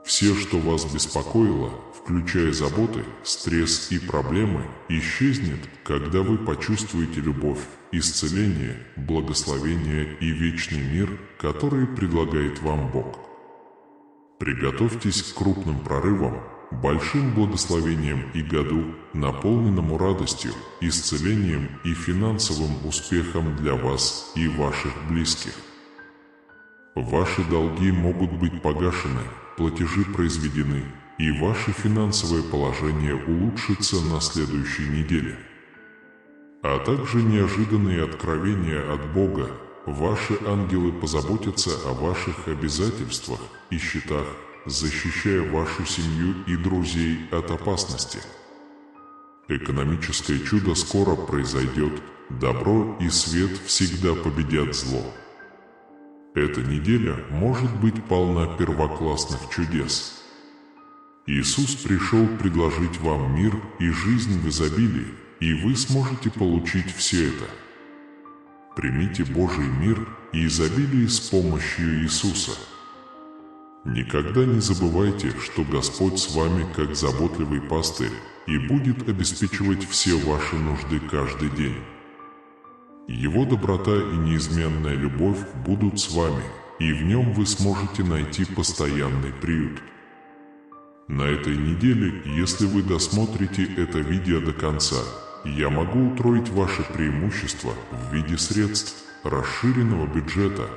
Все, что вас беспокоило, включая заботы, стресс и проблемы, исчезнет, когда вы почувствуете любовь, исцеление, благословение и вечный мир, который предлагает вам Бог. Приготовьтесь к крупным прорывам, большим благословениям и году, наполненному радостью, исцелением и финансовым успехом для вас и ваших близких. Ваши долги могут быть погашены, платежи произведены, и ваше финансовое положение улучшится на следующей неделе. А также неожиданные откровения от Бога. Ваши ангелы позаботятся о ваших обязательствах и счетах, защищая вашу семью и друзей от опасности. Экономическое чудо скоро произойдет, добро и свет всегда победят зло. Эта неделя может быть полна первоклассных чудес. Иисус пришел предложить вам мир и жизнь в изобилии, и вы сможете получить все это. Примите Божий мир и изобилие с помощью Иисуса. Никогда не забывайте, что Господь с вами как заботливый пастырь и будет обеспечивать все ваши нужды каждый день. Его доброта и неизменная любовь будут с вами, и в нем вы сможете найти постоянный приют. На этой неделе, если вы досмотрите это видео до конца, я могу утроить ваши преимущества в виде средств, расширенного бюджета,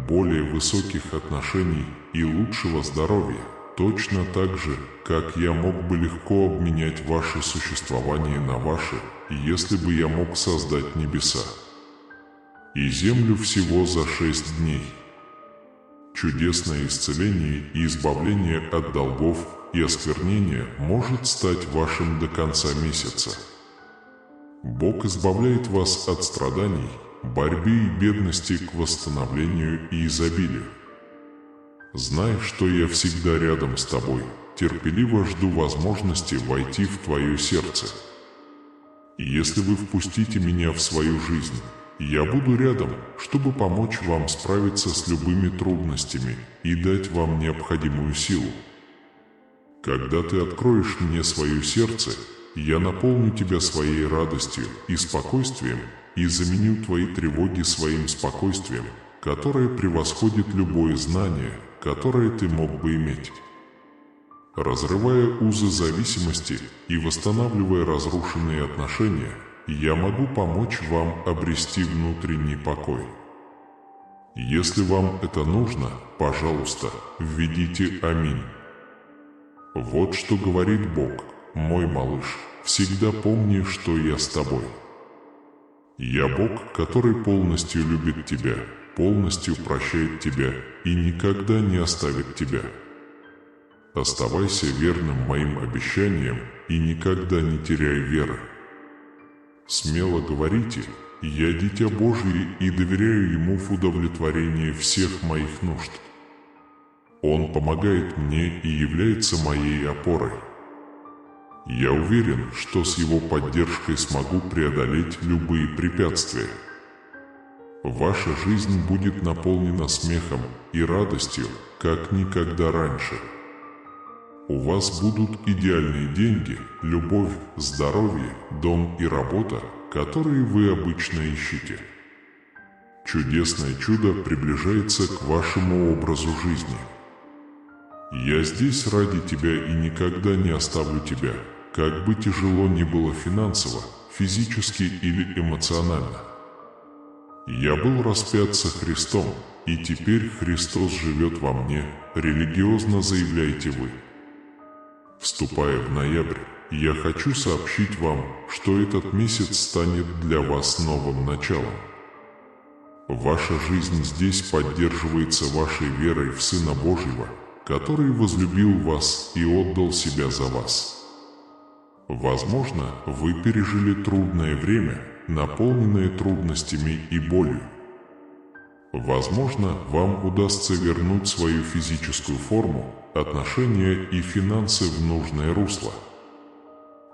более высоких отношений и лучшего здоровья, точно так же, как я мог бы легко обменять ваше существование на ваше, если бы я мог создать небеса и землю всего за 6 дней. Чудесное исцеление и избавление от долгов и осквернения может стать вашим до конца месяца. Бог избавляет вас от страданий, борьбы и бедности к восстановлению и изобилию. Знай, что я всегда рядом с тобой, терпеливо жду возможности войти в твое сердце. И если вы впустите меня в свою жизнь, я буду рядом, чтобы помочь вам справиться с любыми трудностями и дать вам необходимую силу. Когда ты откроешь мне свое сердце, я наполню тебя своей радостью и спокойствием и заменю твои тревоги своим спокойствием, которое превосходит любое знание, которое ты мог бы иметь. Разрывая узы зависимости и восстанавливая разрушенные отношения, я могу помочь вам обрести внутренний покой. Если вам это нужно, пожалуйста, введите «Аминь». Вот что говорит Бог: «Мой малыш, всегда помни, что я с тобой. Я Бог, который полностью любит тебя, полностью прощает тебя и никогда не оставит тебя. Оставайся верным моим обещаниям и никогда не теряй веры. Смело говорите: я дитя Божие и доверяю Ему в удовлетворении всех моих нужд. Он помогает мне и является моей опорой. Я уверен, что с Его поддержкой смогу преодолеть любые препятствия. Ваша жизнь будет наполнена смехом и радостью, как никогда раньше. У вас будут идеальные деньги, любовь, здоровье, дом и работа, которые вы обычно ищете. Чудесное чудо приближается к вашему образу жизни. Я здесь ради тебя и никогда не оставлю тебя, как бы тяжело ни было финансово, физически или эмоционально. Я был распят со Христом, и теперь Христос живет во мне, религиозно заявляете вы. Вступая в ноябрь, я хочу сообщить вам, что этот месяц станет для вас новым началом. Ваша жизнь здесь поддерживается вашей верой в Сына Божьего, который возлюбил вас и отдал себя за вас. Возможно, вы пережили трудное время, наполненное трудностями и болью. Возможно, вам удастся вернуть свою физическую форму, отношения и финансы в нужное русло.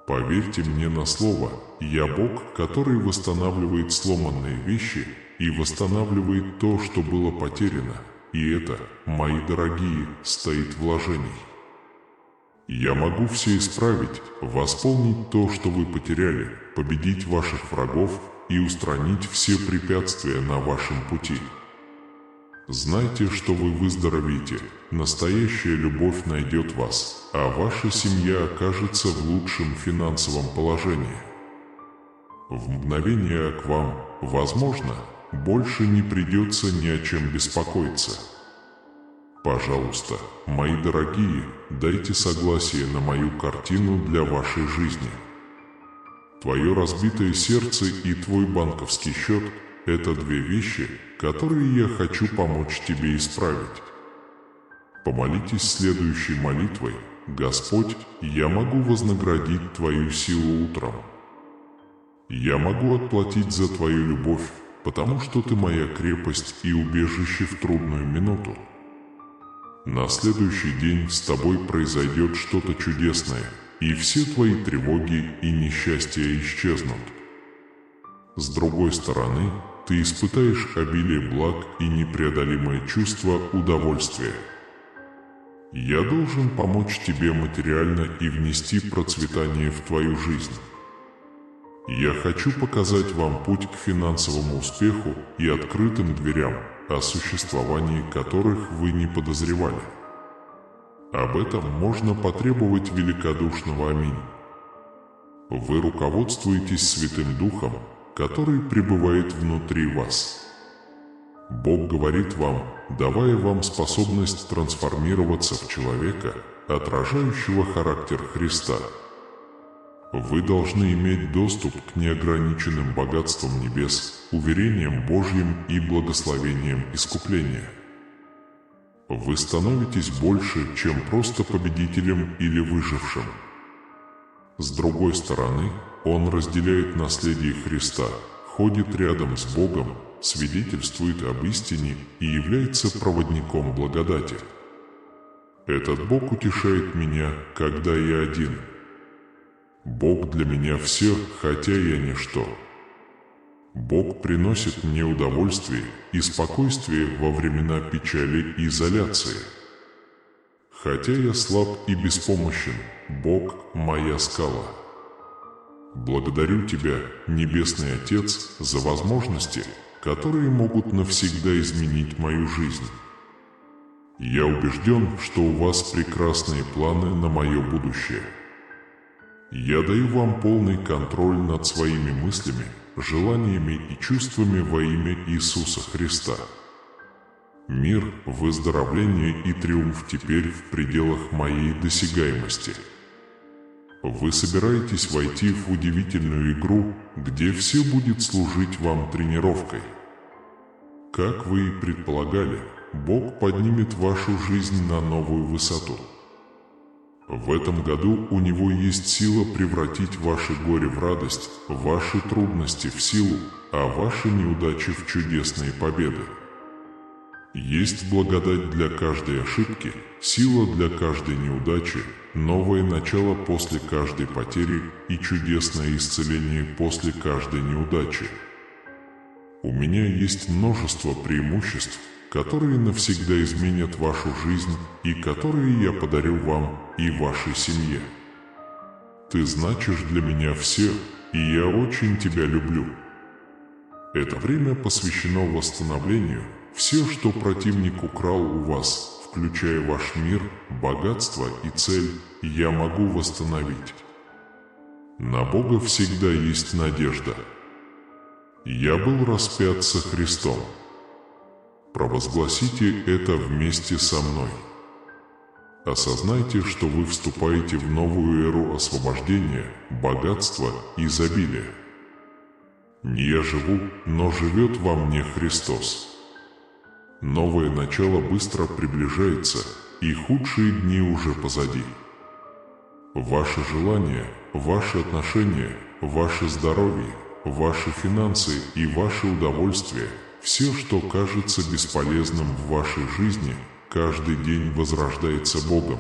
Поверьте мне на слово, я Бог, который восстанавливает сломанные вещи и восстанавливает то, что было потеряно, и это, мои дорогие, стоит вложений. Я могу все исправить, восполнить то, что вы потеряли, победить ваших врагов и устранить все препятствия на вашем пути. Знайте, что вы выздоровеете, настоящая любовь найдет вас, а ваша семья окажется в лучшем финансовом положении. В мгновение к вам, возможно, больше не придется ни о чем беспокоиться. Пожалуйста, мои дорогие, дайте согласие на мою картину для вашей жизни. Твое разбитое сердце и твой банковский счет – это две вещи, которые я хочу помочь тебе исправить. Помолитесь следующей молитвой: «Господь, я могу вознаградить Твою силу утром. Я могу отплатить за Твою любовь, потому что Ты моя крепость и убежище в трудную минуту. На следующий день с Тобой произойдет что-то чудесное, и все Твои тревоги и несчастья исчезнут. С другой стороны, Ты испытаешь обилие благ и непреодолимое чувство удовольствия. Я должен помочь тебе материально и внести процветание в твою жизнь. Я хочу показать вам путь к финансовому успеху и открытым дверям, о существовании которых вы не подозревали. Об этом можно потребовать великодушного аминь. Вы руководствуетесь Святым Духом, который пребывает внутри вас. Бог говорит вам, давая вам способность трансформироваться в человека, отражающего характер Христа. Вы должны иметь доступ к неограниченным богатствам небес, уверениям Божьим и благословениям искупления. Вы становитесь больше, чем просто победителем или выжившим. С другой стороны, Он разделяет наследие Христа, ходит рядом с Богом, свидетельствует об истине и является проводником благодати. Этот Бог утешает меня, когда я один. Бог для меня все, хотя я ничто. Бог приносит мне удовольствие и спокойствие во времена печали и изоляции. Хотя я слаб и беспомощен, Бог – моя скала. Благодарю Тебя, Небесный Отец, за возможности, которые могут навсегда изменить мою жизнь. Я убежден, что у вас прекрасные планы на мое будущее. Я даю вам полный контроль над своими мыслями, желаниями и чувствами во имя Иисуса Христа. Мир, выздоровление и триумф теперь в пределах моей досягаемости. Вы собираетесь войти в удивительную игру, где все будет служить вам тренировкой. Как вы и предполагали, Бог поднимет вашу жизнь на новую высоту. В этом году у Него есть сила превратить ваше горе в радость, ваши трудности в силу, а ваши неудачи в чудесные победы. Есть благодать для каждой ошибки, сила для каждой неудачи, новое начало после каждой потери и чудесное исцеление после каждой неудачи. У меня есть множество преимуществ, которые навсегда изменят вашу жизнь и которые я подарю вам и вашей семье. Ты значишь для меня все, и я очень тебя люблю. Это время посвящено восстановлению. Все, что противник украл у вас, включая ваш мир, богатство и цель, я могу восстановить. На Бога всегда есть надежда. Я был распят со Христом. Провозгласите это вместе со мной. Осознайте, что вы вступаете в новую эру освобождения, богатства и изобилия. Не я живу, но живет во мне Христос. Новое начало быстро приближается, и худшие дни уже позади. Ваши желания, ваши отношения, ваше здоровье, ваши финансы и ваши удовольствия, все, что кажется бесполезным в вашей жизни, каждый день возрождается Богом.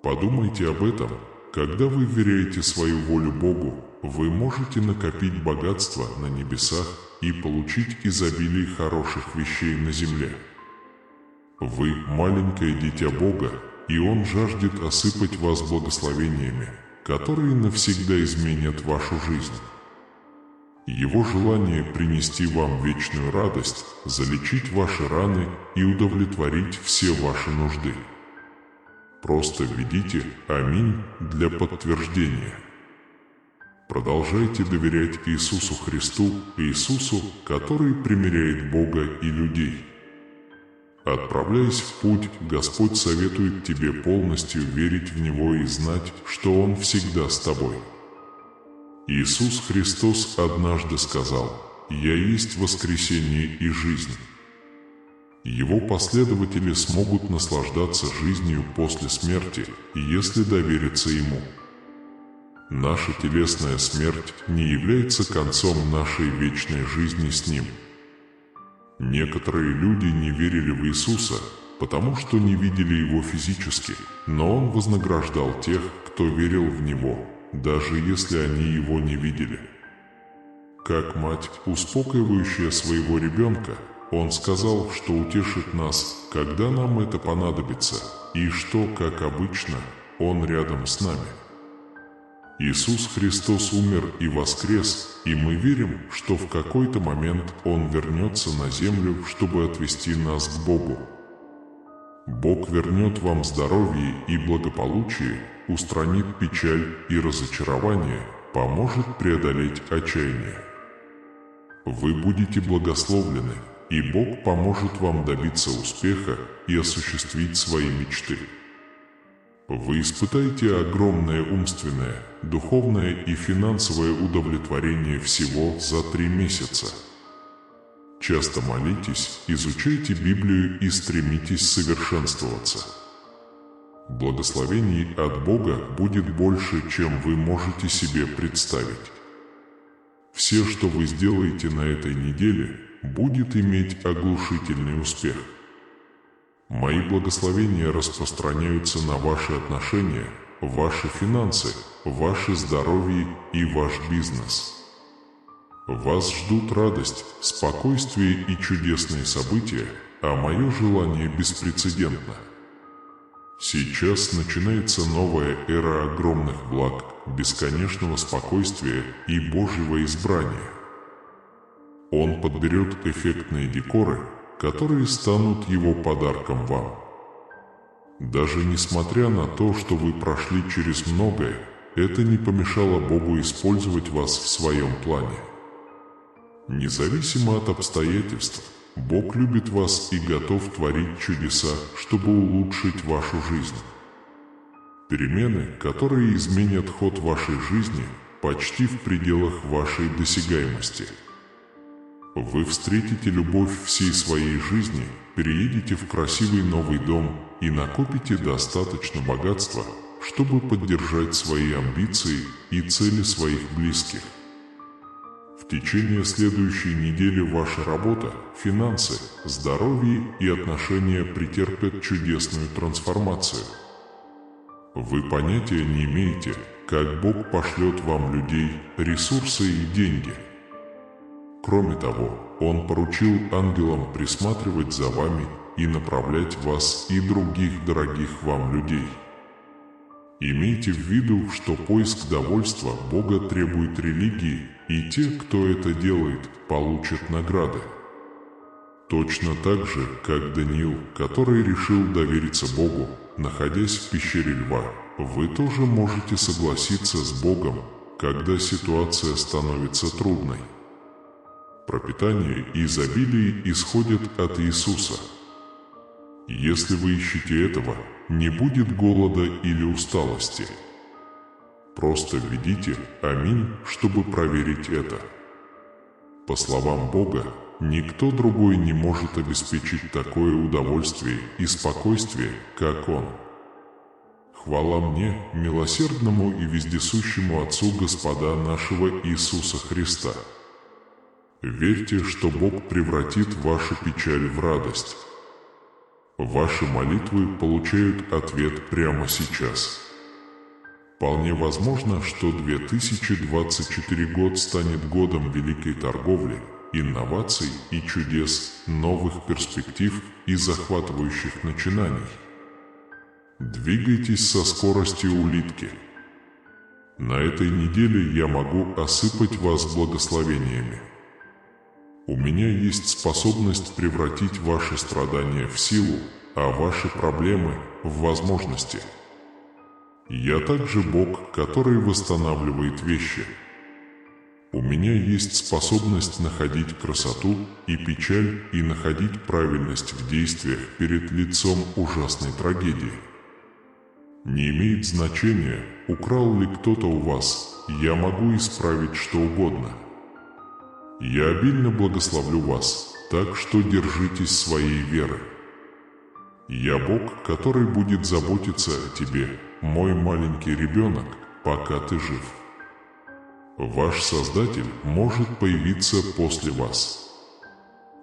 Подумайте об этом. Когда вы вверяете свою волю Богу, вы можете накопить богатство на небесах и получить изобилие хороших вещей на земле. Вы маленькое дитя Бога, и Он жаждет осыпать вас благословениями, которые навсегда изменят вашу жизнь. Его желание принести вам вечную радость, залечить ваши раны и удовлетворить все ваши нужды. Просто введите «Аминь» для подтверждения. Продолжайте доверять Иисусу Христу, Иисусу, который примиряет Бога и людей. Отправляясь в путь, Господь советует тебе полностью верить в Него и знать, что Он всегда с тобой. Иисус Христос однажды сказал: «Я есть воскресение и жизнь». Его последователи смогут наслаждаться жизнью после смерти, если довериться Ему. Наша телесная смерть не является концом нашей вечной жизни с Ним. Некоторые люди не верили в Иисуса, потому что не видели Его физически, но Он вознаграждал тех, кто верил в Него, даже если они Его не видели. Как мать, успокаивающая своего ребенка, Он сказал, что утешит нас, когда нам это понадобится, и что, как обычно, Он рядом с нами. Иисус Христос умер и воскрес, и мы верим, что в какой-то момент Он вернется на землю, чтобы отвести нас к Богу. Бог вернет вам здоровье и благополучие, устранит печаль и разочарование, поможет преодолеть отчаяние. Вы будете благословлены, и Бог поможет вам добиться успеха и осуществить свои мечты. Вы испытаете огромное умственное, духовное и финансовое удовлетворение всего за 3 месяца. Часто молитесь, изучайте Библию и стремитесь совершенствоваться. Благословений от Бога будет больше, чем вы можете себе представить. Все, что вы сделаете на этой неделе, будет иметь оглушительный успех. Мои благословения распространяются на ваши отношения, ваши финансы, ваше здоровье и ваш бизнес. Вас ждут радость, спокойствие и чудесные события, а мое желание беспрецедентно. Сейчас начинается новая эра огромных благ, бесконечного спокойствия и Божьего избрания. Он подберет эффектные декоры, которые станут Его подарком вам. Даже несмотря на то, что вы прошли через многое, это не помешало Богу использовать вас в Своем плане. Независимо от обстоятельств, Бог любит вас и готов творить чудеса, чтобы улучшить вашу жизнь. Перемены, которые изменят ход вашей жизни, почти в пределах вашей досягаемости. Вы встретите любовь всей своей жизни, переедете в красивый новый дом и накопите достаточно богатства, чтобы поддержать свои амбиции и цели своих близких. В течение следующей недели ваша работа, финансы, здоровье и отношения претерпят чудесную трансформацию. Вы понятия не имеете, как Бог пошлет вам людей, ресурсы и деньги. Кроме того, Он поручил ангелам присматривать за вами и направлять вас и других дорогих вам людей. Имейте в виду, что поиск довольства Бога требует религии, и те, кто это делает, получат награды. Точно так же, как Даниил, который решил довериться Богу, находясь в пещере льва, вы тоже можете согласиться с Богом, когда ситуация становится трудной. Пропитание и изобилие исходят от Иисуса. Если вы ищете этого, не будет голода или усталости. Просто введите «Аминь», чтобы проверить это. По словам Бога, никто другой не может обеспечить такое удовольствие и спокойствие, как Он. Хвала мне, милосердному и вездесущему Отцу Господа нашего Иисуса Христа. Верьте, что Бог превратит вашу печаль в радость. Ваши молитвы получают ответ прямо сейчас. Вполне возможно, что 2024 год станет годом великой торговли, инноваций и чудес, новых перспектив и захватывающих начинаний. Двигайтесь со скоростью улитки. На этой неделе я могу осыпать вас благословениями. У меня есть способность превратить ваши страдания в силу, а ваши проблемы в возможности. Я также Бог, который восстанавливает вещи. У меня есть способность находить красоту и печаль и находить правильность в действиях перед лицом ужасной трагедии. Не имеет значения, украл ли кто-то у вас, я могу исправить что угодно. Я обильно благословлю вас, так что держитесь своей веры. Я Бог, который будет заботиться о тебе, мой маленький ребенок, пока ты жив. Ваш Создатель может появиться после вас.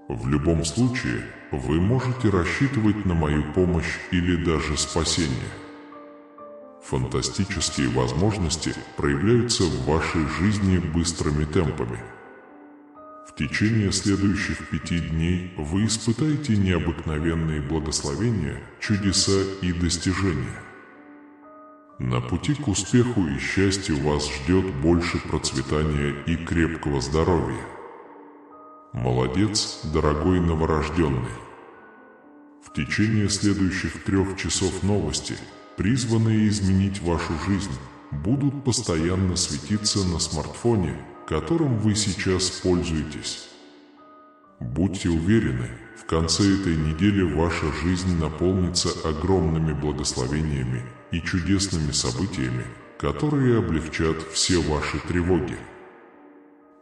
В любом случае, вы можете рассчитывать на мою помощь или даже спасение. Фантастические возможности проявляются в вашей жизни быстрыми темпами. В течение следующих 5 дней вы испытаете необыкновенные благословения, чудеса и достижения. На пути к успеху и счастью вас ждет больше процветания и крепкого здоровья. Молодец, дорогой новорожденный. В течение следующих 3 часов новости, призванные изменить вашу жизнь, будут постоянно светиться на смартфоне, которым вы сейчас пользуетесь. Будьте уверены, в конце этой недели ваша жизнь наполнится огромными благословениями и чудесными событиями, которые облегчат все ваши тревоги.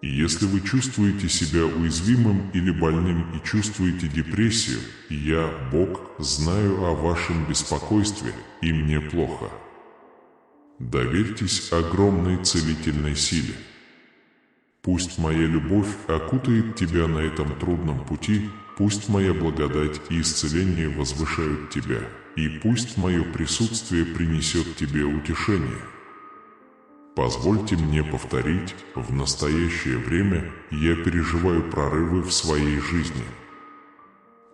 И если вы чувствуете себя уязвимым или больным и чувствуете депрессию, я, Бог, знаю о вашем беспокойстве, и мне плохо. Доверьтесь огромной целительной силе. Пусть моя любовь окутает тебя на этом трудном пути, пусть моя благодать и исцеление возвышают тебя, и пусть мое присутствие принесет тебе утешение. Позвольте мне повторить, в настоящее время я переживаю прорывы в своей жизни.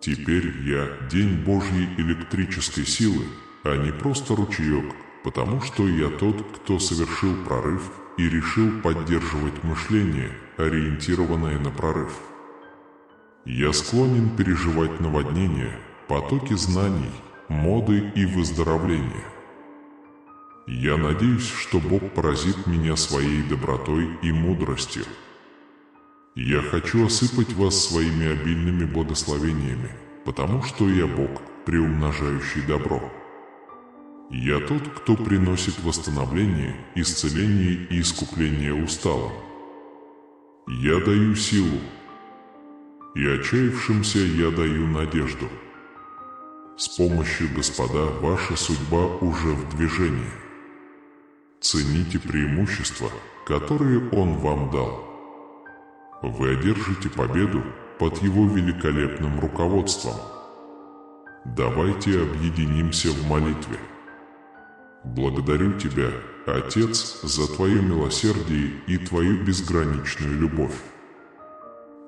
Теперь я день Божьей электрической силы, а не просто ручеек, потому что я тот, кто совершил прорыв и решил поддерживать мышление, ориентированное на прорыв. Я склонен переживать наводнения, потоки знаний, моды и выздоровления. Я надеюсь, что Бог поразит меня своей добротой и мудростью. Я хочу осыпать вас своими обильными благословениями, потому что я Бог, приумножающий добро. Я тот, кто приносит восстановление, исцеление и искупление усталым. Я даю силу, и отчаявшимся я даю надежду. С помощью Господа ваша судьба уже в движении. Цените преимущества, которые Он вам дал. Вы одержите победу под Его великолепным руководством. Давайте объединимся в молитве. Благодарю Тебя, Отец, за Твое милосердие и Твою безграничную любовь.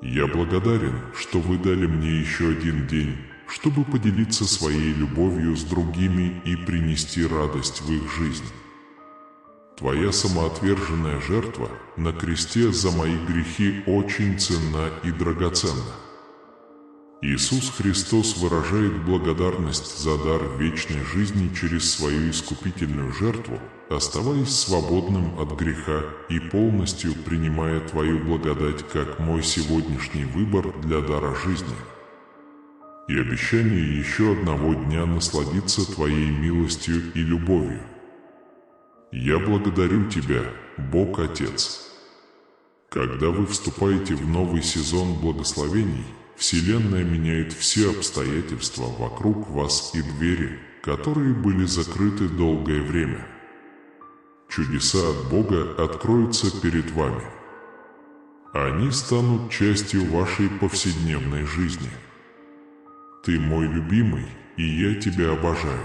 Я благодарен, что Вы дали мне еще один день, чтобы поделиться своей любовью с другими и принести радость в их жизнь. Твоя самоотверженная жертва на кресте за мои грехи очень ценна и драгоценна. Иисус Христос выражает благодарность за дар вечной жизни через свою искупительную жертву, оставаясь свободным от греха и полностью принимая Твою благодать как мой сегодняшний выбор для дара жизни. И обещание еще одного дня насладиться Твоей милостью и любовью. Я благодарю Тебя, Бог Отец. Когда вы вступаете в новый сезон благословений, Вселенная меняет все обстоятельства вокруг вас и двери, которые были закрыты долгое время. Чудеса от Бога откроются перед вами. Они станут частью вашей повседневной жизни. Ты мой любимый, и я тебя обожаю.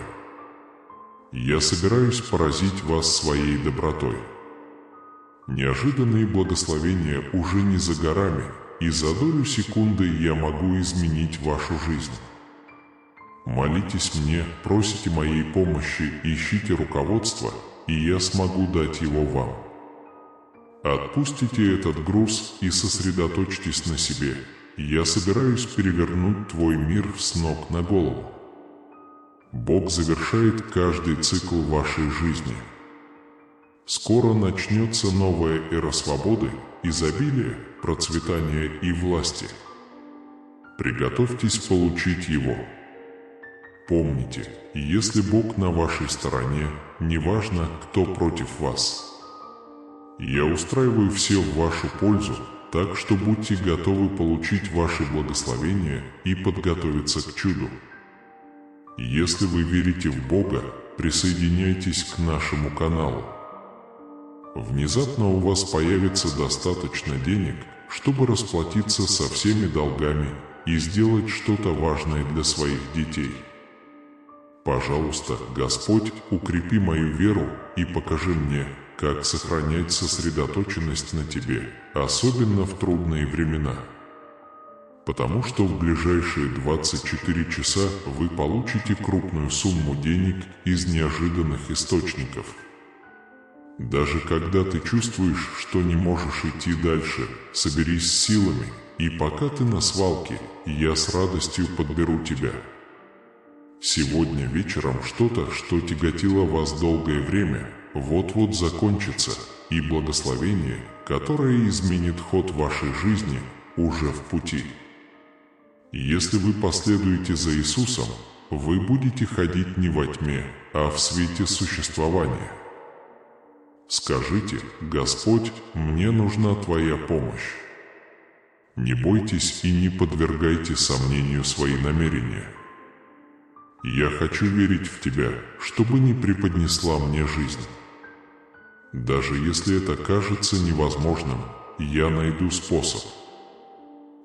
Я собираюсь поразить вас своей добротой. Неожиданные благословения уже не за горами, и за долю секунды я могу изменить вашу жизнь. Молитесь мне, просите моей помощи, ищите руководства, и я смогу дать его вам. Отпустите этот груз и сосредоточьтесь на себе. Я собираюсь перевернуть твой мир с ног на голову. Бог завершает каждый цикл вашей жизни. Скоро начнется новая эра свободы, изобилия, процветания и власти. Приготовьтесь получить его. Помните, если Бог на вашей стороне, неважно, кто против вас. Я устраиваю все в вашу пользу, так что будьте готовы получить ваши благословения и подготовиться к чуду. Если вы верите в Бога, присоединяйтесь к нашему каналу. Внезапно у вас появится достаточно денег, чтобы расплатиться со всеми долгами и сделать что-то важное для своих детей. Пожалуйста, Господь, укрепи мою веру и покажи мне, как сохранять сосредоточенность на Тебе, особенно в трудные времена. Потому что в ближайшие 24 часа вы получите крупную сумму денег из неожиданных источников. Даже когда ты чувствуешь, что не можешь идти дальше, соберись с силами, и пока ты на свалке, я с радостью подберу тебя. Сегодня вечером что-то, что тяготило вас долгое время, вот-вот закончится, и благословение, которое изменит ход вашей жизни, уже в пути. Если вы последуете за Иисусом, вы будете ходить не во тьме, а в свете существования. Скажите: Господь, мне нужна Твоя помощь. Не бойтесь и не подвергайте сомнению свои намерения. Я хочу верить в Тебя, чтобы не преподнесла мне жизнь. Даже если это кажется невозможным, я найду способ.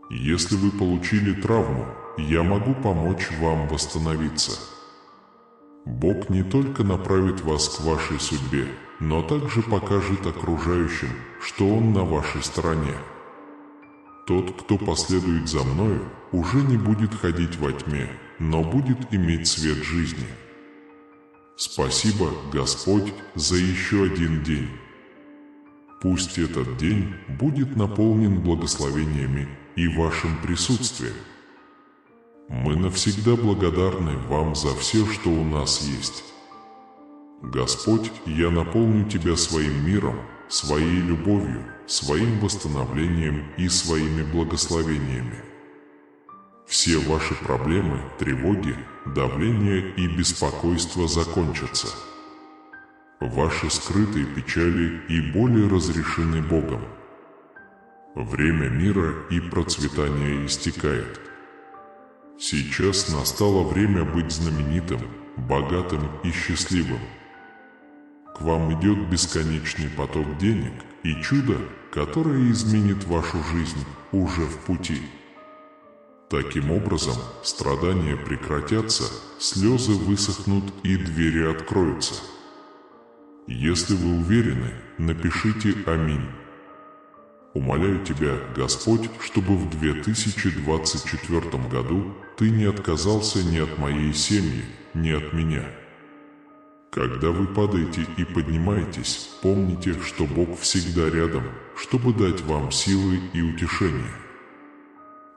Если вы получили травму, я могу помочь вам восстановиться. Бог не только направит вас к вашей судьбе, но также покажет окружающим, что Он на вашей стороне. Тот, кто последует за мною, уже не будет ходить во тьме, но будет иметь свет жизни. Спасибо, Господь, за еще один день. Пусть этот день будет наполнен благословениями и вашим присутствием. Мы навсегда благодарны вам за все, что у нас есть. Господь, я наполню Тебя своим миром, своей любовью, своим восстановлением и своими благословениями. Все ваши проблемы, тревоги, давление и беспокойство закончатся. Ваши скрытые печали и боли разрешены Богом. Время мира и процветания истекает. Сейчас настало время быть знаменитым, богатым и счастливым. К вам идет бесконечный поток денег, и чудо, которое изменит вашу жизнь, уже в пути. Таким образом, страдания прекратятся, слезы высохнут и двери откроются. Если вы уверены, напишите «Аминь». Умоляю Тебя, Господь, чтобы в 2024 году Ты не отказался ни от моей семьи, ни от меня. Когда вы падаете и поднимаетесь, помните, что Бог всегда рядом, чтобы дать вам силы и утешение.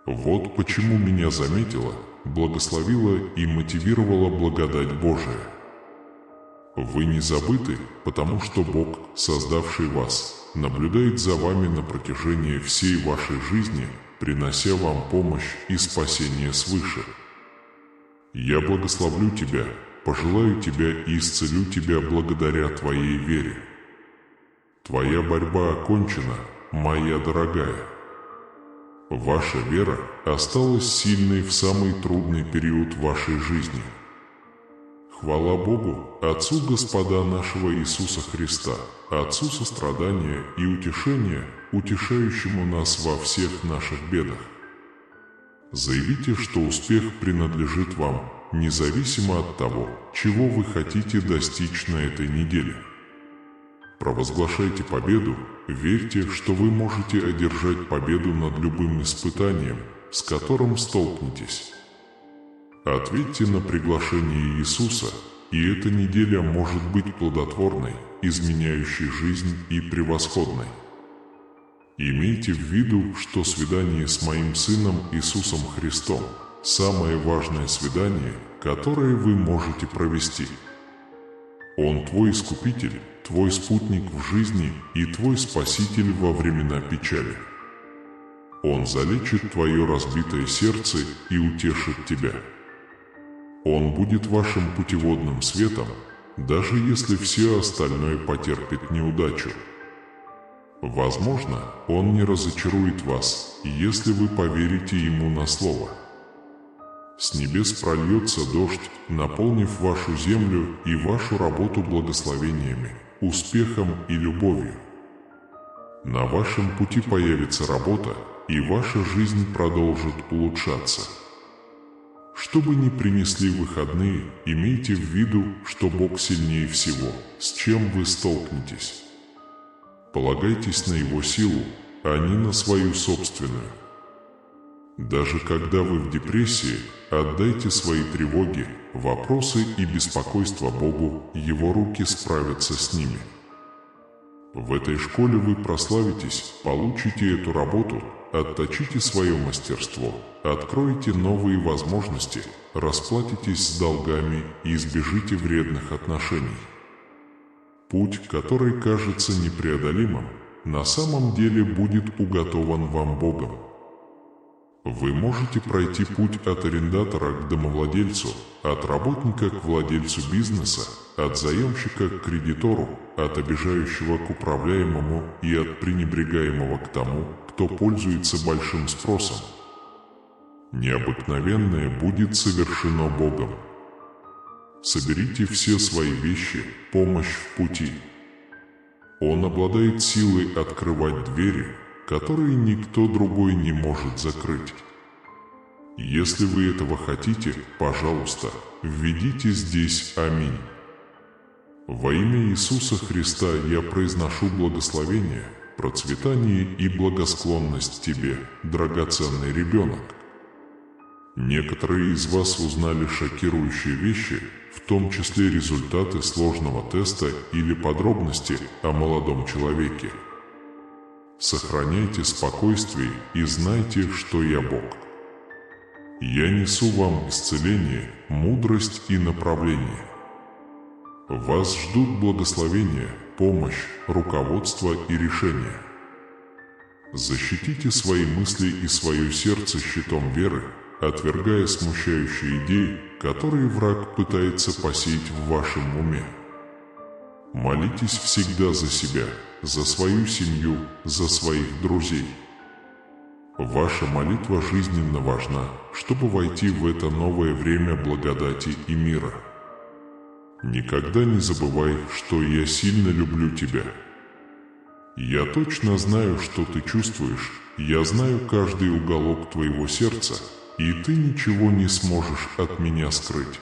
Вот почему меня заметила, благословила и мотивировала благодать Божия. Вы не забыты, потому что Бог, создавший вас, наблюдает за вами на протяжении всей вашей жизни, принося вам помощь и спасение свыше. Я благословлю тебя, пожелаю тебя и исцелю тебя благодаря твоей вере. Твоя борьба окончена, моя дорогая. Ваша вера осталась сильной в самый трудный период вашей жизни. Хвала Богу, Отцу Господа нашего Иисуса Христа, Отцу сострадания и утешения, утешающему нас во всех наших бедах. Заявите, что успех принадлежит вам, независимо от того, чего вы хотите достичь на этой неделе. Провозглашайте победу, верьте, что вы можете одержать победу над любым испытанием, с которым столкнетесь. Ответьте на приглашение Иисуса, и эта неделя может быть плодотворной, изменяющей жизнь и превосходной. Имейте в виду, что свидание с моим Сыном Иисусом Христом – самое важное свидание, которое вы можете провести. Он твой Искупитель, твой спутник в жизни и твой Спаситель во времена печали. Он залечит твое разбитое сердце и утешит тебя. Он будет вашим путеводным светом, даже если все остальное потерпит неудачу. Возможно, Он не разочарует вас, если вы поверите Ему на слово. С небес прольется дождь, наполнив вашу землю и вашу работу благословениями, успехом и любовью. На вашем пути появится работа, и ваша жизнь продолжит улучшаться. Что бы ни принесли выходные, имейте в виду, что Бог сильнее всего, с чем вы столкнетесь. Полагайтесь на Его силу, а не на свою собственную. Даже когда вы в депрессии, отдайте свои тревоги, вопросы и беспокойства Богу, Его руки справятся с ними. В этой школе вы прославитесь, получите эту работу, отточите свое мастерство, откроете новые возможности, расплатитесь с долгами и избежите вредных отношений. Путь, который кажется непреодолимым, на самом деле будет уготован вам Богом. Вы можете пройти путь от арендатора к домовладельцу, от работника к владельцу бизнеса, от заемщика к кредитору, от обижающего к управляемому и от пренебрегаемого к тому, кто пользуется большим спросом. Необыкновенное будет совершено Богом. Соберите все свои вещи, помощь в пути. Он обладает силой открывать двери, которые никто другой не может закрыть. Если вы этого хотите, пожалуйста, введите здесь «Аминь». Во имя Иисуса Христа я произношу благословение, процветание и благосклонность тебе, драгоценный ребенок. Некоторые из вас узнали шокирующие вещи, в том числе результаты сложного теста или подробности о молодом человеке. Сохраняйте спокойствие и знайте, что я Бог. Я несу вам исцеление, мудрость и направление. Вас ждут благословения, помощь, руководство и решения. Защитите свои мысли и свое сердце щитом веры, отвергая смущающие идеи, которые враг пытается посеять в вашем уме. Молитесь всегда за себя, за свою семью, за своих друзей. Ваша молитва жизненно важна, чтобы войти в это новое время благодати и мира. Никогда не забывай, что я сильно люблю тебя. Я точно знаю, что ты чувствуешь, я знаю каждый уголок твоего сердца, и ты ничего не сможешь от меня скрыть.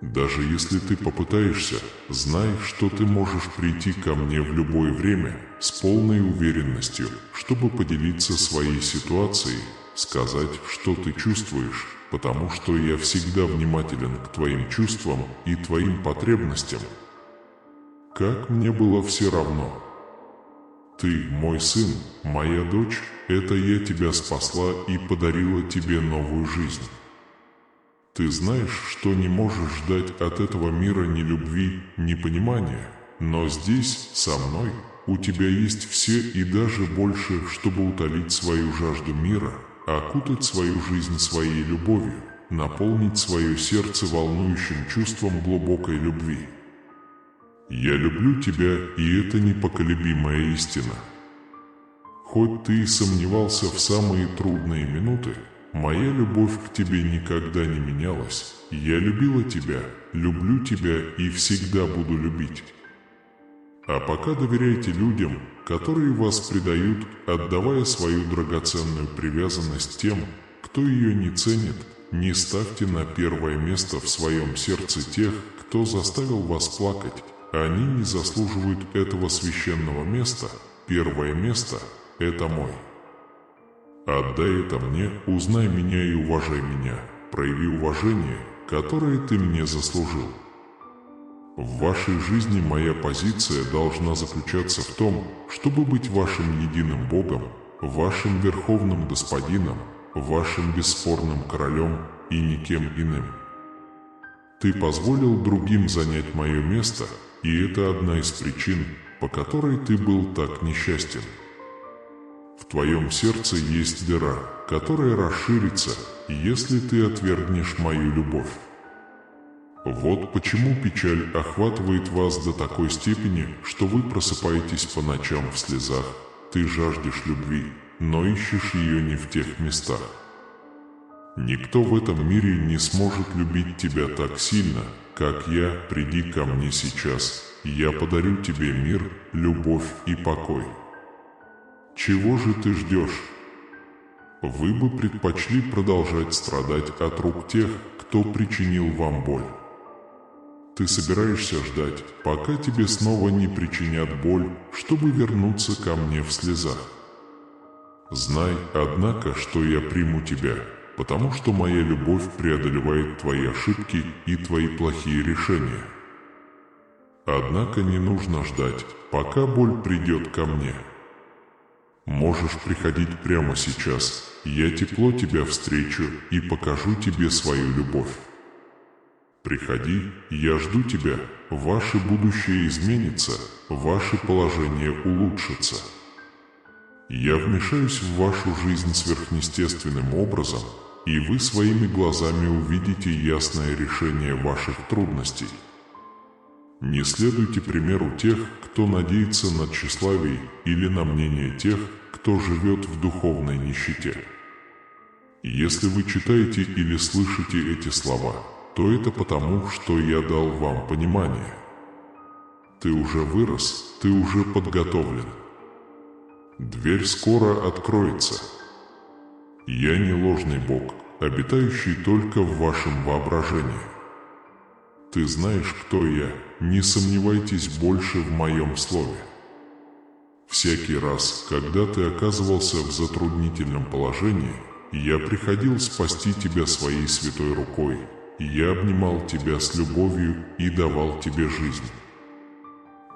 Даже если ты попытаешься, знай, что ты можешь прийти ко мне в любое время с полной уверенностью, чтобы поделиться своей ситуацией, сказать, что ты чувствуешь, потому что я всегда внимателен к твоим чувствам и твоим потребностям. Как мне было все равно. Ты, мой сын, моя дочь, это я тебя спасла и подарила тебе новую жизнь. Ты знаешь, что не можешь ждать от этого мира ни любви, ни понимания, но здесь, со мной, у тебя есть все и даже больше, чтобы утолить свою жажду мира, окутать свою жизнь своей любовью, наполнить свое сердце волнующим чувством глубокой любви. Я люблю тебя, и это непоколебимая истина. Хоть ты и сомневался в самые трудные минуты, моя любовь к тебе никогда не менялась. Я любила тебя, люблю тебя и всегда буду любить. А пока доверяйте людям, которые вас предают, отдавая свою драгоценную привязанность тем, кто ее не ценит. Не ставьте на первое место в своем сердце тех, кто заставил вас плакать. Они не заслуживают этого священного места. Первое место – это мой. Отдай это мне, узнай меня и уважай меня. Прояви уважение, которое ты мне заслужил. В вашей жизни моя позиция должна заключаться в том, чтобы быть вашим единым Богом, вашим верховным господином, вашим бесспорным королем и никем иным. Ты позволил другим занять мое место, и это одна из причин, по которой ты был так несчастен. В твоем сердце есть дыра, которая расширится, если ты отвергнешь мою любовь. Вот почему печаль охватывает вас до такой степени, что вы просыпаетесь по ночам в слезах. Ты жаждешь любви, но ищешь ее не в тех местах. Никто в этом мире не сможет любить тебя так сильно, как я. Приди ко мне сейчас, я подарю тебе мир, любовь и покой. Чего же ты ждешь? Вы бы предпочли продолжать страдать от рук тех, кто причинил вам боль. Ты собираешься ждать, пока тебе снова не причинят боль, чтобы вернуться ко мне в слезах. Знай, однако, что я приму тебя, потому что моя любовь преодолевает твои ошибки и твои плохие решения. Однако не нужно ждать, пока боль придет ко мне. Можешь приходить прямо сейчас, я тепло тебя встречу и покажу тебе свою любовь. Приходи, я жду тебя, ваше будущее изменится, ваше положение улучшится. Я вмешаюсь в вашу жизнь сверхъестественным образом, и вы своими глазами увидите ясное решение ваших трудностей. Не следуйте примеру тех, кто надеется на тщеславие, или на мнение тех, кто живет в духовной нищете. Если вы читаете или слышите эти слова, то это потому, что я дал вам понимание. Ты уже вырос, ты уже подготовлен. Дверь скоро откроется. Я не ложный Бог, обитающий только в вашем воображении. Ты знаешь, кто я, не сомневайтесь больше в моем слове. Всякий раз, когда ты оказывался в затруднительном положении, я приходил спасти тебя своей святой рукой. Я обнимал тебя с любовью и давал тебе жизнь.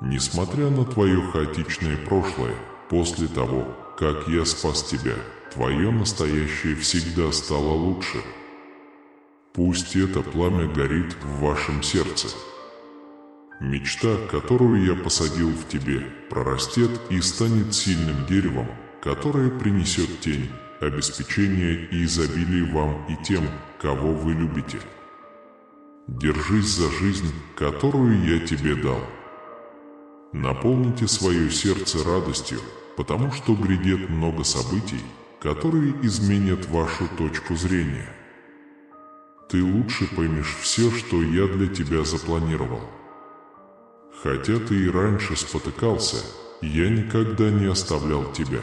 Несмотря на твое хаотичное прошлое, после того, как я спас тебя, твое настоящее всегда стало лучше. Пусть это пламя горит в вашем сердце. Мечта, которую я посадил в тебе, прорастет и станет сильным деревом, которое принесет тень, обеспечение и изобилие вам и тем, кого вы любите. Держись за жизнь, которую я тебе дал. Наполните свое сердце радостью, потому что грядет много событий, которые изменят вашу точку зрения. Ты лучше поймешь все, что я для тебя запланировал. Хотя ты и раньше спотыкался, я никогда не оставлял тебя.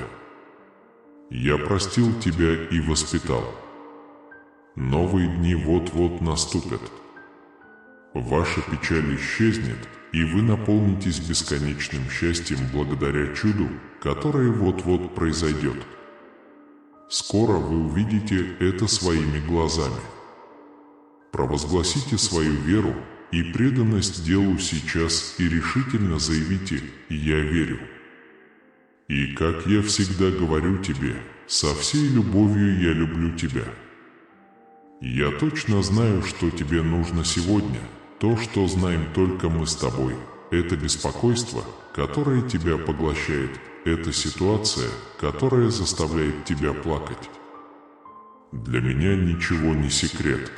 Я простил тебя и воспитал. Новые дни вот-вот наступят. Ваша печаль исчезнет, и вы наполнитесь бесконечным счастьем благодаря чуду, которое вот-вот произойдет. Скоро вы увидите это своими глазами. Провозгласите свою веру и преданность делу сейчас и решительно заявите «Я верю». И как я всегда говорю тебе, со всей любовью я люблю тебя. Я точно знаю, что тебе нужно сегодня, то, что знаем только мы с тобой. Это беспокойство, которое тебя поглощает, это ситуация, которая заставляет тебя плакать. Для меня ничего не секрет.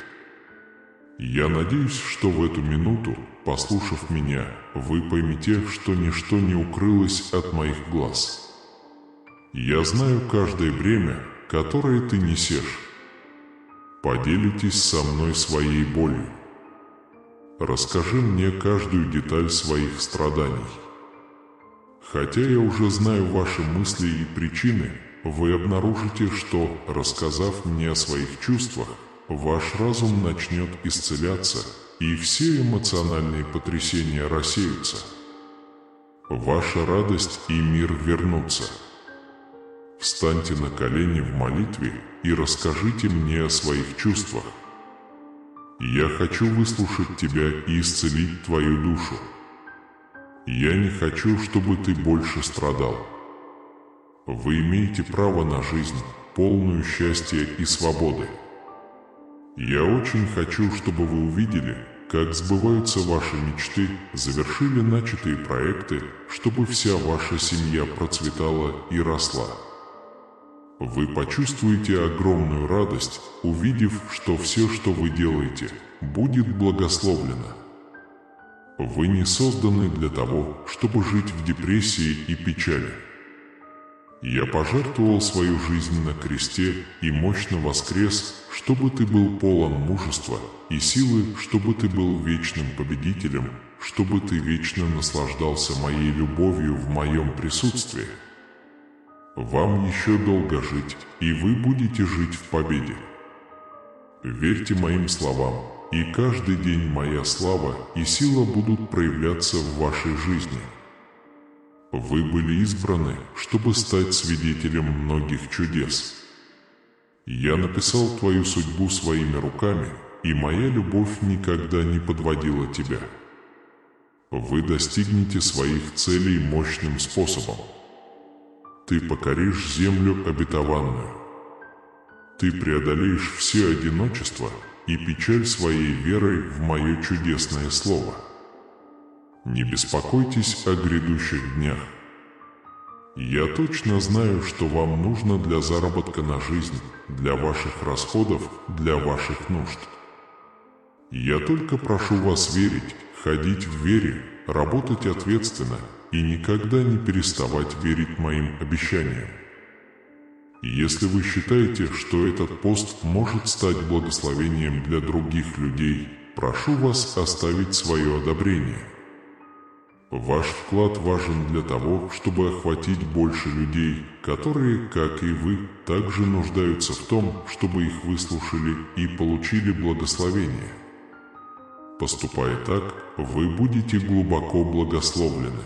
Я надеюсь, что в эту минуту, послушав меня, вы поймете, что ничто не укрылось от моих глаз. Я знаю каждое бремя, которое ты несешь. Поделитесь со мной своей болью. Расскажи мне каждую деталь своих страданий. Хотя я уже знаю ваши мысли и причины, вы обнаружите, что, рассказав мне о своих чувствах, ваш разум начнет исцеляться, и все эмоциональные потрясения рассеются. Ваша радость и мир вернутся. Встаньте на колени в молитве и расскажите мне о своих чувствах. Я хочу выслушать тебя и исцелить твою душу. Я не хочу, чтобы ты больше страдал. Вы имеете право на жизнь, полную счастья и свободы. Я очень хочу, чтобы вы увидели, как сбываются ваши мечты, завершили начатые проекты, чтобы вся ваша семья процветала и росла. Вы почувствуете огромную радость, увидев, что все, что вы делаете, будет благословлено. Вы не созданы для того, чтобы жить в депрессии и печали. Я пожертвовал свою жизнь на кресте и мощно воскрес, чтобы ты был полон мужества и силы, чтобы ты был вечным победителем, чтобы ты вечно наслаждался моей любовью в моем присутствии. Вам еще долго жить, и вы будете жить в победе. Верьте моим словам, и каждый день моя слава и сила будут проявляться в вашей жизни. Вы были избраны, чтобы стать свидетелем многих чудес. Я написал твою судьбу своими руками, и моя любовь никогда не подводила тебя. Вы достигнете своих целей мощным способом. Ты покоришь землю обетованную. Ты преодолеешь все одиночество и печаль своей верой в мое чудесное слово. Не беспокойтесь о грядущих днях. Я точно знаю, что вам нужно для заработка на жизнь, для ваших расходов, для ваших нужд. Я только прошу вас верить, ходить в вере, работать ответственно и никогда не переставать верить моим обещаниям. Если вы считаете, что этот пост может стать благословением для других людей, прошу вас оставить свое одобрение. Ваш вклад важен для того, чтобы охватить больше людей, которые, как и вы, также нуждаются в том, чтобы их выслушали и получили благословение. Поступая так, вы будете глубоко благословлены.